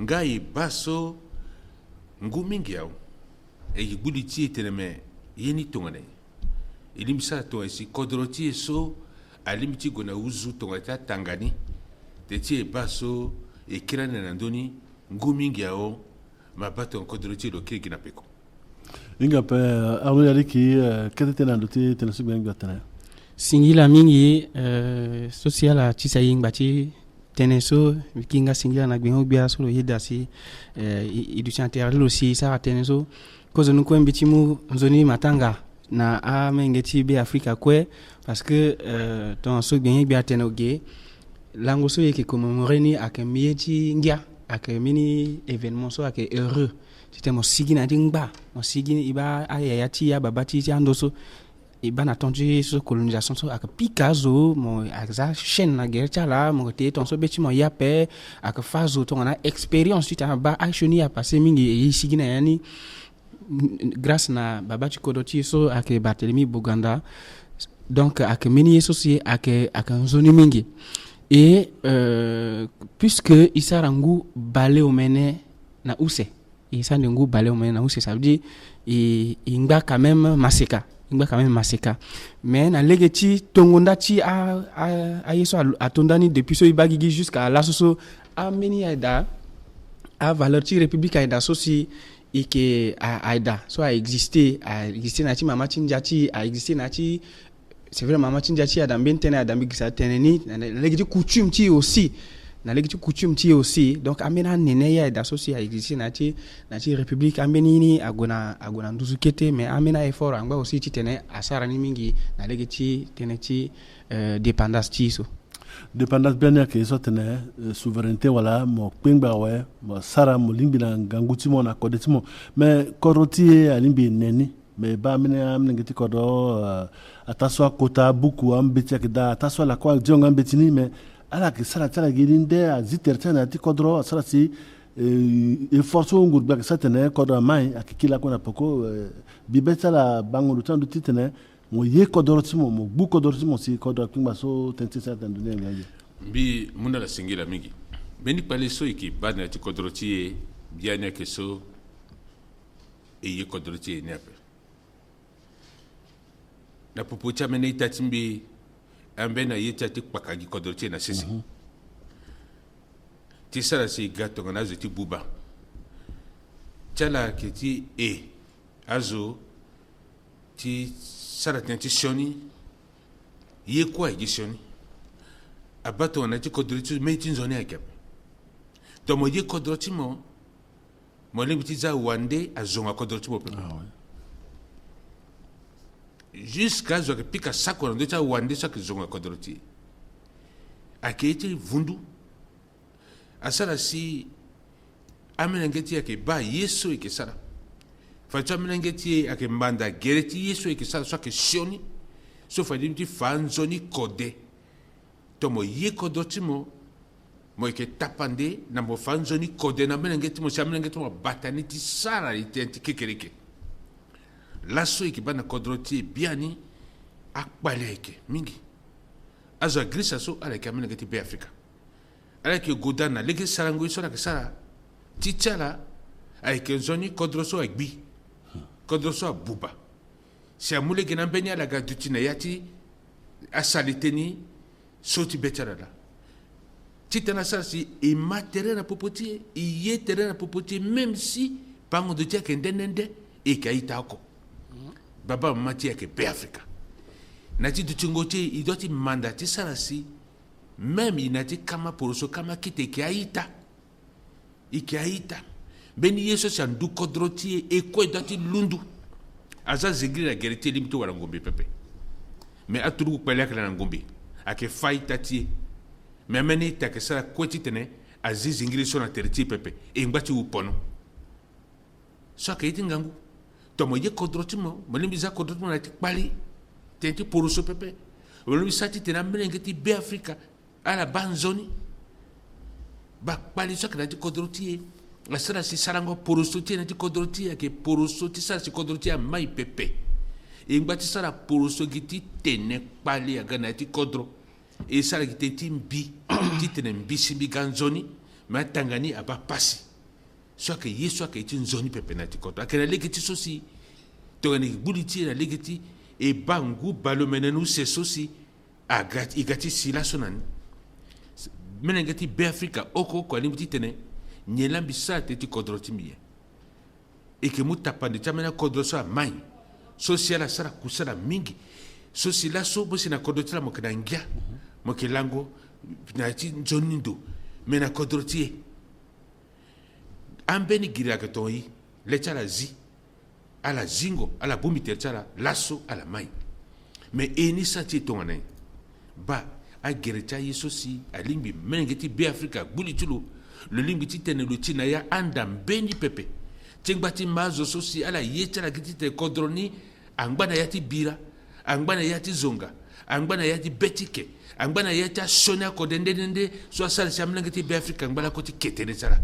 ngai baso ngumingi yao e yibuli ti teneme yeni tongane ilim sara to esi kodroti so alimiti gona uzu tongata tangani te ti baso e kirana na ndoni ngumingi yao mabato kodroti lo kigi na peko inga pe Arnaud Yaliki ketete na ndoti tenasu benga tena singila mingi social chisaing bati teneso kinga singila na gbengo bia so yeda si education intégrale aussi ça teneso cause nous ko mbitimu zoni matanga na a mengeti be Afrika kwe parce que ton so gbengo bia tenoge lango so yeke commémorer ni akamieti ngia akamini événement so ak heureux c'était mon sigina dingba mon sigina iba ayati ya babati ti andoso et ben attendu sur colonisation so ak Picasso mon axa chaîne na guerre chala mon te ton so beti mon yape ak fazo ton na expérience tu ta ba achoni a passé mingi e sigina yani grâce na babati kodoti so ak Barthélemy Boganda donc ak mini associé ak zone mingi et puisque isarangu balé au mene na use isa ndengu balé au mene na use ça veut dire ingba quand même maseka mais na legeti tongonda ti a yeso a tondani depuis so ibagigi jusqu'à la so a meni aida a valeur ti république aida so si ike aida so a exister na ti mama ti njati a exister na ti c'est vrai mama ti njati adam bentene adam gisa teneni na legeti coutume ti aussi na legiti coutume ti aussi donc amena nene ya da soci a exister na ti république ameni agona nduzukete mais amena effort anga aussi ti tene asara ni mingi na legiti tene ti dépendance ti so dépendance bien que so tene souveraineté wala mo pingba mo sara mo limbila nganguti mo na kodeti mo mais koroti alimbi neni mais ba mine am ngiti kodo ataswa kota buku am betia kida ataswa la kwa jonga betini mais ala ke sala tala gilinde aziter tana ti kodro sala si forso ngur ba satene kodo mai akikila kona poko bibeta la bango lutandu titene mo ye kodoro timo mo bu kodoro timo si kodoro kimba so tenti sa tandune ngaje bi munda la singila mingi beni pale so iki bana ti kodoro ti bianya ke so e ye kodoro ti nepe na popocha mene itatimbi ambena yeta ti pakagi kodoro ti na sisi ti sara si gato ngana zo ti buba chala ke ti azo ti sara ti shoni ye kwa gi shoni abato na ti kodoro ti me ti nzoni akep to mo ye kodoro ti mo le biti za wande azonga kodoro ti mo pe jusqu'à ce que pika sako ndo ta wande sa ke zonga kodoro ti aketi vundu asara si amenengeti yake ba yeso ike sara facha amenengeti yake mbanda gereti yeso ike sara so ke shoni so fa dimti fanzoni kode to mo ye kodotimo mo ike tapande na mo fanzoni kode na amenengeti mo amenengeti mo batani ti sara itenti kekereke laso ike bana kodroti biani akpale ike mingi azo agrisa so ala ke amenengeti be Afrika ala ke godana lege sarango iso la ke sara tichala ay ke zoni kodroso agbi kodroso buba si amule ke nambenya la ga dutina yati asaliteni soti betara la titana sara si e matériel na popoti e ye terrain na popoti même si bango de tia ke ndende e kaita ko baba mati ke be Afrika nati dutingote idoti mandati sara si même inati kama poroso kama kite ke aita ikaita beni yeso sandu kodroti e ko dati lundu aza zigri la gerete limto wala ngombe pepe mais aturu ko pelek la ngombe ake faita ti mais meni ta ke sala kweti tene aziz ingri so na terti pepe e ngati upono so ka iti ngangu to mo ye kodroti mo limbi za kodroti mo na ti pali tenti poroso pepe limbi sati tena melengeti be Afrika ala banzoni ba pali so kana ti kodroti la sara si sarango porosoti na ti kodroti ke porosoti sara si kodroti mai pepe e ngati sara poroso giti tene pali aga na ti kodro e sara giti timbi ti tene mbi ganzoni ma tangani aba pasi so ke yeso ke ti nzoni pepe na ti kodro akena legiti so si to ni buliti na legiti e bangu balomenenu se so si agati igati sila sonani menengeti be Afrika oko kwa limiti tene nyelambi sa te ti kodroti miye e ke mutapande chamena kodroso mai sosiala sara kusara mingi sosila so bosi na kodroti la mokena ngia mokelango na ti nzonindo mena kodroti ambeni gira ka toyi le chala zi ala zingo ala bumi ter chala laso ala mai me eni sa ti tongane ba a gerecha yeso si a limbi menengeti be Afrika buli tulo le limbi ti tene lo tina ya andam beni pepe tingbati mazo so si ala yecha la giti te kodroni angbana yati bira angbana yati zonga angbana yati betike angbana yati shona ko dende so asal si menengeti be Afrika angbana ko ti ketene sara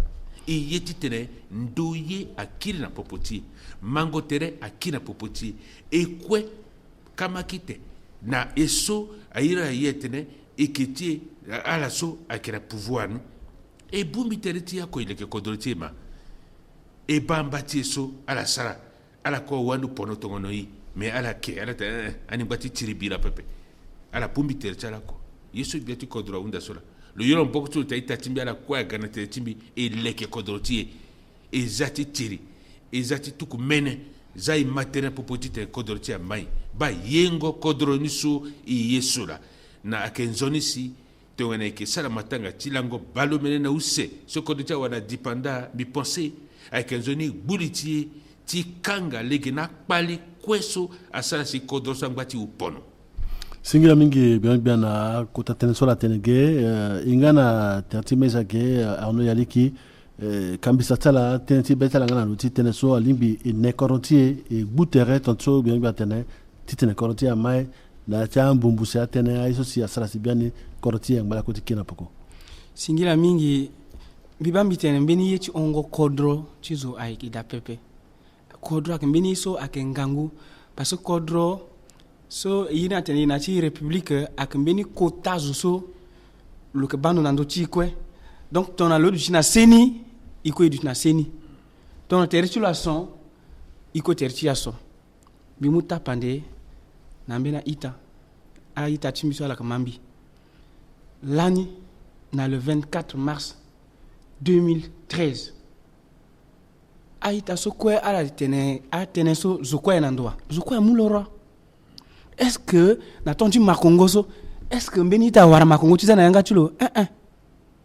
e yeti tene ndoye akiri na popoti mango tere akina popoti e kwe kama kite na eso ayira yetene ekiti ala so akira pouvoir e bumbi tereti ya ko ile ke kodroti ma e bamba ti so ala sara ala ko wandu pono tongono yi me ala ke ala ta ani bati tiribira pepe ala bumbi tereti ala ko yeso biati kodro unda sola lo yoro mboko tu ta timbi ala ko agana te timbi e leke kodroti e zati tiri e zati tuku mene zai matena popoti te kodroti mai ba yengo kodroni su e yesula na akenzoni si tongane ke sala matanga tilango balo mene na use so kodita wana dipanda bi penser akenzoni buliti ti kanga legena pali kweso asala si kodrosa ngati upono singira mingi bien na kota tene sola tenege ingana terti meza ke arno yaliki kambisa tala teneti betala ngana luti teneso alimbi ne korontie e butere tonso bien batene titene korontie amai na cha mbumbusi atene aiso si asara sibiani korontie ngala koti kina poko singila mingi bibambi tene mbeni yechi ongo kodro chizo aiki da pepe kodro akembeni so akengangu parce que kodro so yina tene na chi république akembeni kota zo lo ke bando nando chikwe donc ton alo du china seni iko du na seni ton tertulation iko tertiaso bimuta pande na mbena ita a ita chimiso la kamambi l'année na le 24 mars 2013 a ita so kwe ala tene so zokwe nandoa zokwe mulora est-ce que na tonji makongo so est-ce que mbeni ita wara makongo tiza na yanga chulo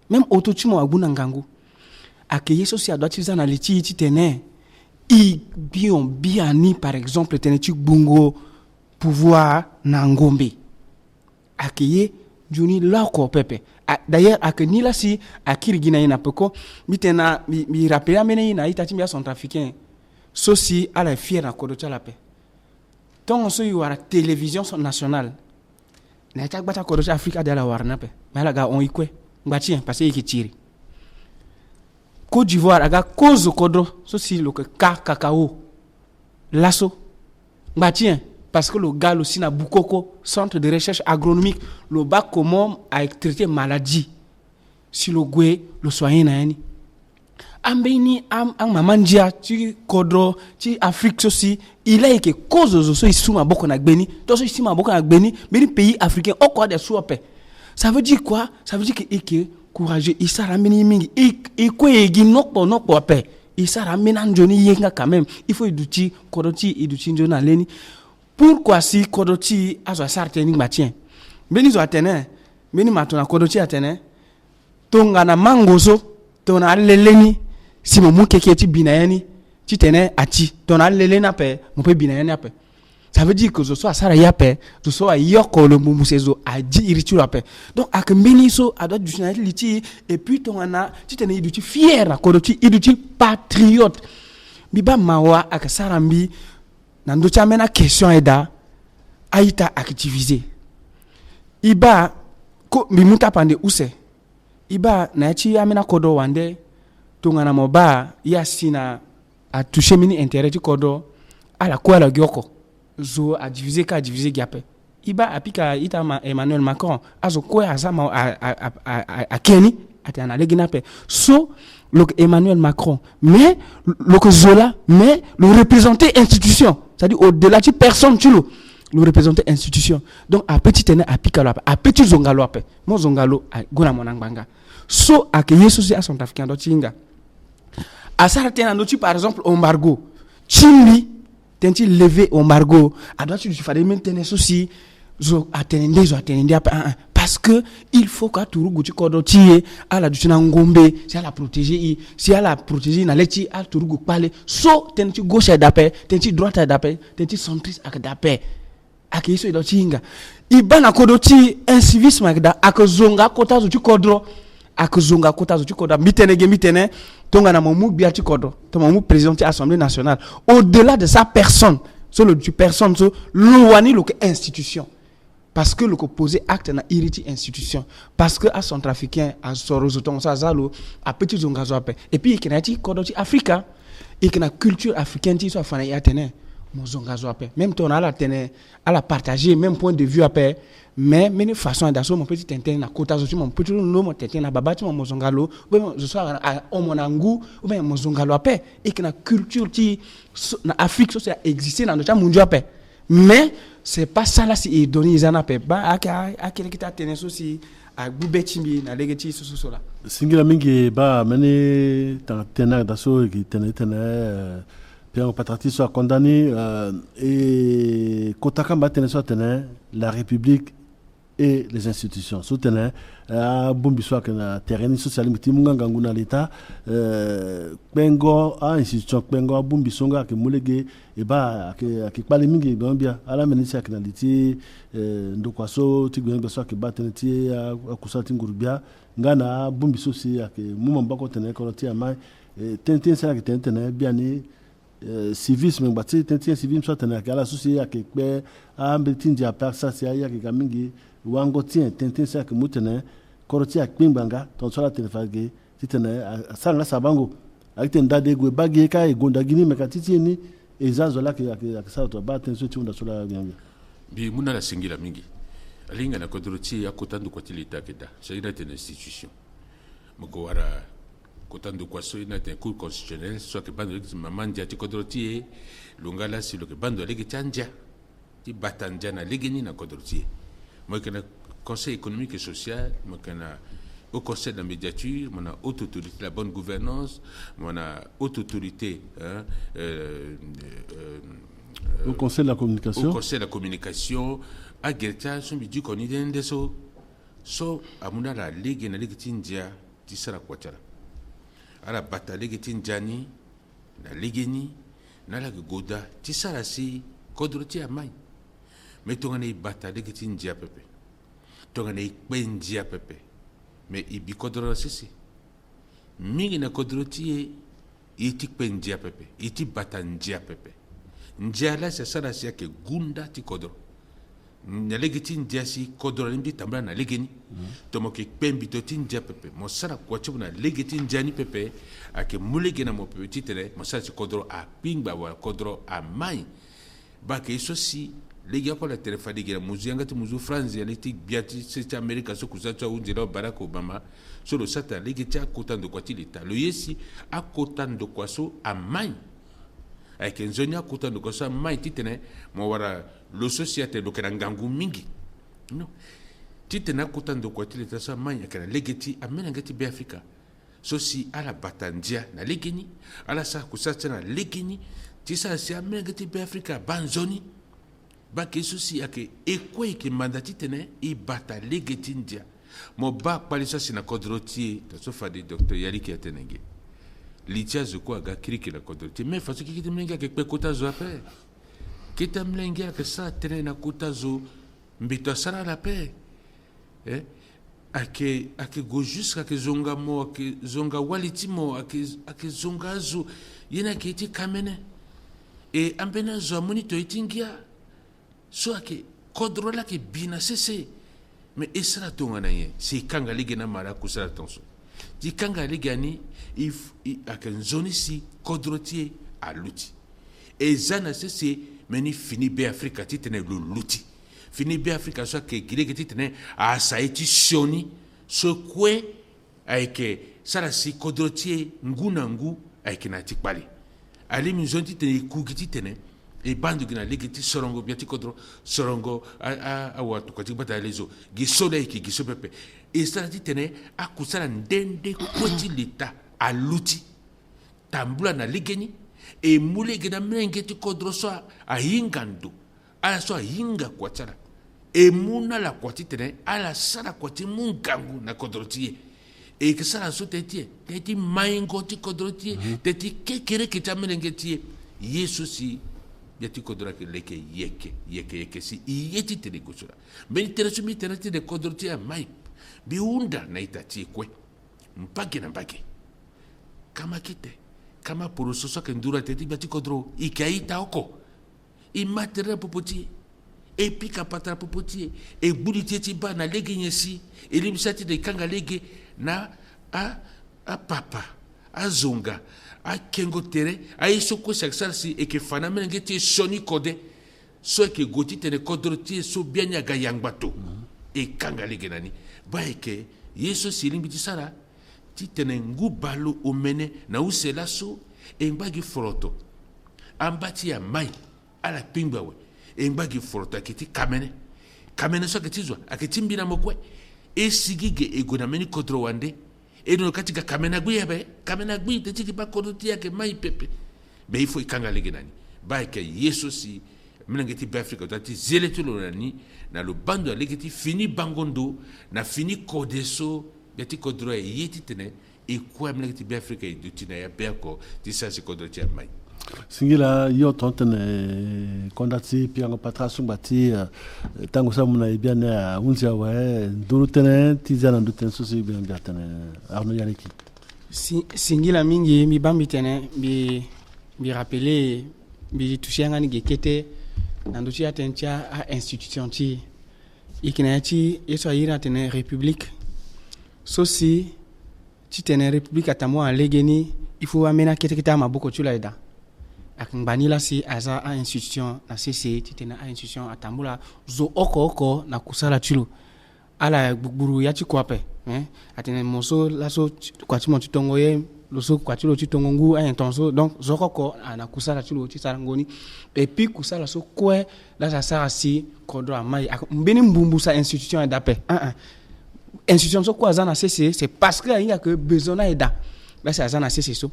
même autochimo abuna ngangu akeye so si adwa tiza na liti tene i biani par exemple tene tu bungo pouvoir na ngombe akeye juni lako pepe d'ailleurs akeni la si akirigina ina peko mitena mi rappeler amene ina ita timia centrafricain so si ala fier na kodo chala pe ton so yara télévision nationale na ta gbata kodo cha Africa de la warna pe mala ga on ikwe ngbachi parce que tiri Côte d'Ivoire aga cause kodro so si le cacao lasso ngbachi parce que le gars aussi na Bukoko centre de recherche agronomique le bac comment a traité maladie si le gwe le soigner na yani ambeni am mamandia ti kodro ti Afrique aussi il a que cause so isuma boko na gbeni to so isuma boko na gbeni beni pays africain au quoi de sope ça veut dire quoi ça veut dire que courageux isa rameni mingi e ko egi nokpo ape isa ramena njoni yenga quand même il faut iduti kodoti iduti njona leni pourquoi si kodoti azo sarteni matien beni zo atene beni matona kodoti atene tonga na mangoso tona leleni si mo mukeke ti binayani ti tene ati tona lelena pe mo pe binayani ape ça veut dire que je sois sara yape je sois yoko le mumusezo a di iritu ape donc ak mbeni so ado du liti et puis tona ti tene iduti fier kodoti iduti patriote biba mawa ak sarambi nando chamena question eda aita activiser iba ko mimuta pande use iba na chi amena kodo wande tongana moba ya sina a toucher mini intérêt du kodo ala quoi la gyoko zo a diviser giape iba apika ita Emmanuel Macron azo quoi azama a Keni atana leginape so le Emmanuel Macron mais le Zola mais le représenter institution c'est-à-dire au-delà de personne tu le représenter institution donc a petit tene a pikalo a petit zongalo ape mo zongalo gona monangbanga so akeye so à son africain do tinga a certains notu par exemple embargo chimbi tenti lever embargo a doit tu fallait maintenir ceci zo atteindre parce que il faut que tout rugu kodo tie ala dutina ngombe si ala protéger na leti al tout rugu parler so tenti gauche d'appel tenti droite d'appel tenti centriste ak d'appel ak iso do tinga ibana kodo ti incivisme ak da ak zonga kota zo ti kodro ak zonga kota zo ti kodo mitene tonga na momu bia ti kodo to momu président de l'Assemblée nationale au-delà de sa personne so le du personne so lo wani lo institution parce que le posé acte na iriti institution parce que à centrafricain à sorozo ton ça zalo a petit zonga zo ape et puis ikinati kodo ti Africa ikina culture africaine ti so fana ya tene mo zonga zo ape même ton ala tene ala partager même point de vue ape mais une façon d'asso mon petit tintin na kota zo ti mon petit no mo tintin na baba ti mo zongalo ou je sois à omonangu ou bien mo zongalo ape ikina culture ti na Afrique so ça exister dans notre monde ape mais c'est pas ça là si donner izana pe ba akele kita teneso si a gubechimbi na legeti so là singila mingi ba meni tena daso ki tena Pierre Patrati soit condamné et kotaka ba teneso tena la République et les institutions. Soutenez à Bombisoa que na terrain social miti munganga nguna l'État bengo a institution bengo a Bombisonga que mulege e ba que pale mingi bambia ala menisia que na liti ndokwaso tigwe so que bateneti a kusati ngurubia ngana Bombiso si que mumamba ko tener ko tia mai tenten sera que tenten bien ni civisme ngati tenten civisme so tener que ala souci ya que pe a mbetinji a persa si ya que kamingi wango tien tenten sera que mutene koroti akpimbanga tonsola telefage titene sanga sabango akite ndade gwe bagi ka e gonda gini mekatiti ni ezazo la ke sa to ba tenso ti unda sola bien bi muna la singila mingi alinga na kodroti ya kotandu kwa tilita keda c'est une institution moko wara kotandu kwa so ina te cour constitutionnel so ke bando mamandi ati kodroti lungala si lo ke bando legi tanja ti batanja na legeni na kodroti mo ke na Conseil économique et social, au Conseil de la médiature, on a haute autorité de la bonne gouvernance, on a haute autorité au Conseil de la communication. Au Conseil de la communication, à Gerta, son bidu qu'on y a so amuna la ligue na ligue tindia tisara kwachara. À la bataille ligue tindiani, na ligue ni, na la goda tisara si kodroti amai. Mais ton année bataille ligue tindia pepe. Tongana ikpenjia pepe me ibi kodro sisi mingi na kodro tie iti kpenjia pepe iti batanjia pepe njia la sasa sia ke gunda ti kodro na legiti njia si kodro limbi tambla na legeni tomo ke kpembi to tinjia pepe mo sara kwa chubu na legiti njia ni pepe ake mulege na mo pepe titere mo sara si kodro a pingba wa kodro a mai ba ke iso si legi akola telefadi gira muzu yangati muzu France yaliti biati seti Amerika so kuzacha unjira Barack Obama so lo sata legi cha kotando kwa tilita lo yesi akotando kwa so amai ake nzoni akotando kwa so amai titene mo wara lo societe lo kerangangu mingi no titene akotando kwa tilita so amai akana legeti amena ngati be Afrika so si ala batandia na legeni ala sa kusacha na legeni tisa si amena ngati be Afrika banzoni ba ke susi ake ekwe ke mandati tene i bata legetindia mo ba palisa sina kodroti to so fa di docteur Yariki atenenge litia zuko aga kriki la kodroti me fa so ki kitemlenga ke pe kota zo ape kitemlenga ke sa tene na kota zo mbito sara la pe ake go jusqu'à que zonga mo ake zonga walitimo ake zonga zo yena ke ti kamene e ambena zo monito itingia so ake kodrola ke bina sese me esra tonga na ye si kanga lige na mara kusara tonso di kanga lige ani if ake nzoni si kodrotie aluti ezana sese meni fini be Afrika titene luluti fini be Afrika so ake gilege titene a saiti sioni so kwe ake sara si kodrotie ngunangu ake na tikpali ali mzoni titene kugiti tene e bandu gina legiti sorongo biati kodro sorongo a watu kwa tibata lezo gisole ki gisopepe e strati tene akusala ndende kweti lita aluti tambula na ligeni e mule gina mengeti kodro so a hingando ala so a hinga kwa tsara e muna la kwa titene ala sara kwa timungangu na kodro tie e kisala so teti maingo ti kodro tie teti kekere kitamengeti Yesu si biati kodora ke leke yeke si yeti tele kusura ben teresu mi terati de kodorti a mai biunda na itati kwe mpake na mpake kama kite kama porososo ke ndura teti biati kodro ikaita oko i matera popoti e pika patra popoti e budi teti ba na lege nyesi e limsati de kanga lege na a papa a zonga a kengo tere a isoko saksarsi e ke fana menengeti soni kode so e ke goti tene kodroti so bianya ga yangbato e kanga lege nani ba e ke yeso silimbi tisara ti tene ngubalo omene na usela so e ngbagi foroto ambati ya mai ala pingbawe e ngbagi foroto akiti kamene so akitizwa akitimbina mokwe e sigige e gonameni kodro wande et nous katika kamena gui te tiki ba kodoti yake mai pepe be ifo ikanga legenani ba ke yeso si mnangeti Afrique dati zeletulo nani na lo bando legeti fini bangondo na fini kodeso beti kodro yeti tene e kwa mnangeti Afrique e dutina ya beko tisa se kodro tia mai singila yo tontene kondati piango patrasu bati tango sa muna bien a unja wa nduru tene tizana nduten so si bien tene Arnaud Yaliki singila mingi mi bambi tene bi rappeler bi toucher ngani gekete nando ci atentia a institution ti ikina ti eso ira tene république so si ti tene république atamo a legeni il faut amena kete maboko tu laida akambani la si aza a institution na CC ti tene a institution atambula zo oko na kusala tulo ala gburu ya ti kwape atene moso la so kwa ti mo ti tongo ye lo so kwa ti lo ti tongo ngu a intenso donc zo oko na kusala tulo ti sarangoni et puis kusala so kwe la sa sara si kodo amai mbeni mbumbu sa institution dape institution so kwa za na CC c'est parce que il y a que besoin d'aide là c'est za na CC so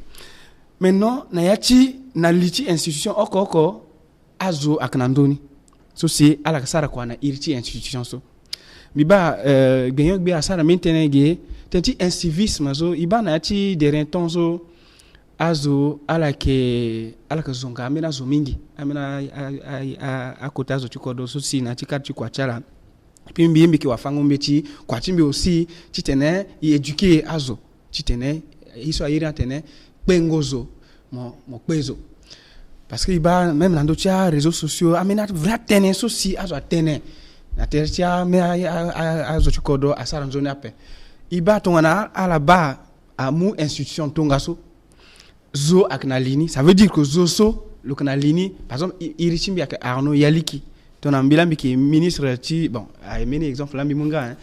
maintenant na yati na liti institution oko azo aknandoni so c'est ala kasara kwa na iriti institution so biba ganyo bi asara maintenir ge tenti incivisme so iba na yati de renton so azo ala ka zonga amena zo mingi amena a kota zo chikodo so si na tikati kwa chala puis mbimbi ki wafango mbeti kwa timbi aussi titene i éduquer azo titene iso ayira tene pengozo mo peso parce que iba même dans d'autres réseaux sociaux amena vrai tene so si azo tene na tertia me azo chikodo asara nzoni ape iba tongana ala ba amu institution tongaso zo aknalini ça veut dire que zoso le kanalini par exemple irichimbi ak Arnaud Yaliki ton ambilambi qui est ministre ti bon a mené exemple lambi munga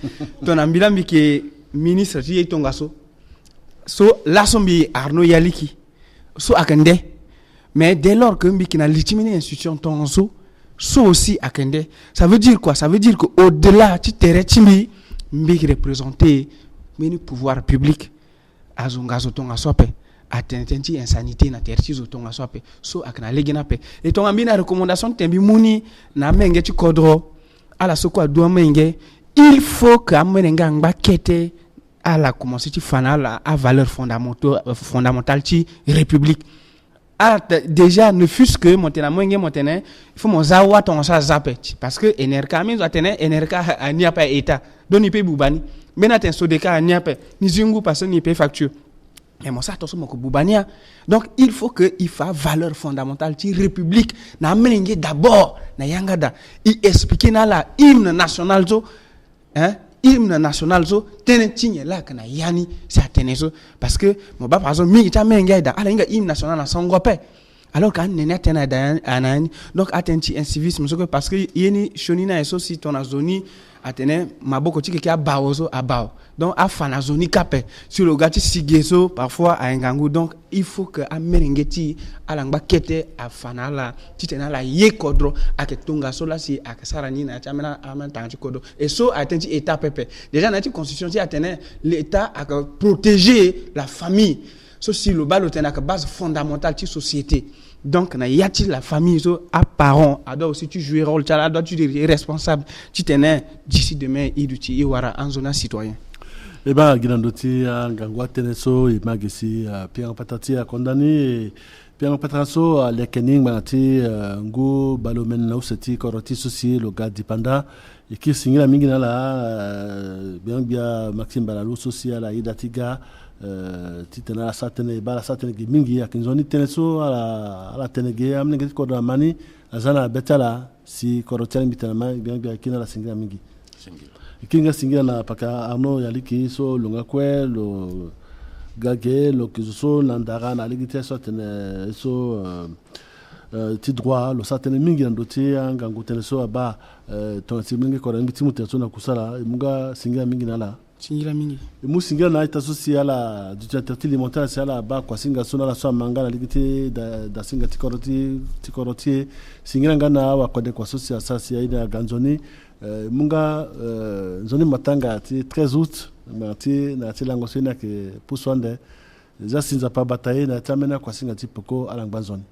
ton ambilambi qui est ministre ti tongaso so la sombi Arnaud Yaliki so akende mais dès lors que mbi kina litimini institution tongaso so aussi akende ça veut dire quoi ça veut dire que au delà ti tere timbi mbi qui représenter meni pouvoir public azongazo tongaso pe atententi insanité na terti zo tonga so pe so akna legena pe et tonga mbina recommandation tembi muni na menge ti kodro ala soko adwa menge il faut que amenenga ngba kete ala commencer ti fanala à valeur fondamentale ti république déjà ne fût-ce que montena menge montena il faut mon zawa tonga sa zapet parce que enerka minzo atene enerka ania pa état doni pe bubani benata sodeka ania pe ni zingu parce ni pe facture. Mais moi ça attention moko boubania donc il faut que il fa valeur fondamentale ti république na menenge d'abord na yangada i expliquer na la hymne national zo hymne national zo tenetigne la kana yani ça teneso parce que mon ba par exemple mi ta menenge da ala inga hymne national na sangope alors quand nena tena da anani donc atenti incivisme parce que yeni shonina eso si ton azoni atene maboko tiki kia baozo abao donc afana zoni kape sur le gati sigeso parfois a ngangu donc il faut que amenengeti alangba kete afana la titena la yekodro aketunga sola si akasara ni na chamena amantanti kodo et so atenti état pepe déjà na ti constitution ti atene l'état a protéger la famille so si le balo tena ka base fondamentale ti société. Donc, na yati la famille, so, à parents, doit aussi tu jouer rôle, tu dois tu être responsable, tu t'es d'ici demain, il y aura un zone citoyen. Eh bien, Guinandoti, Gangwa Teneso, et Magisi, Pierre Patati a condamné, Pierre Patraso, à l'Ekening, Manati, Ngo, Balomen, Nauseti, Koroti, Souci, le gars d'Ipanda, et qui signe la Mingina, bien Maxime Balalou, Souci, à la Idatiga, titena la satene bala satene ki mingi akinzoni teneso ala tenege amne ngeti ko mani azana betala si korotiani bitana ma bien kina la singira mingi kinga singira na paka Arnaud Yaliki so lunga kwe lo gage lo kizo landara na ligite so tene so ti droit lo satene mingi ndoti ngangu teneso aba ton simingi ko ngiti muteso na kusala munga singira mingi nala singira mingi musingira na ita social la du territoire alimentaire c'est la ba kwa singa sona la so manga na ligite da singa tikoroti singira ngana wa kode kwa social sasa ina ganzoni munga zoni matanga ti 13 août marti na ti lango sina ke puswande za sinza pa bataye na tamena kwa singa ti poko alangbanzoni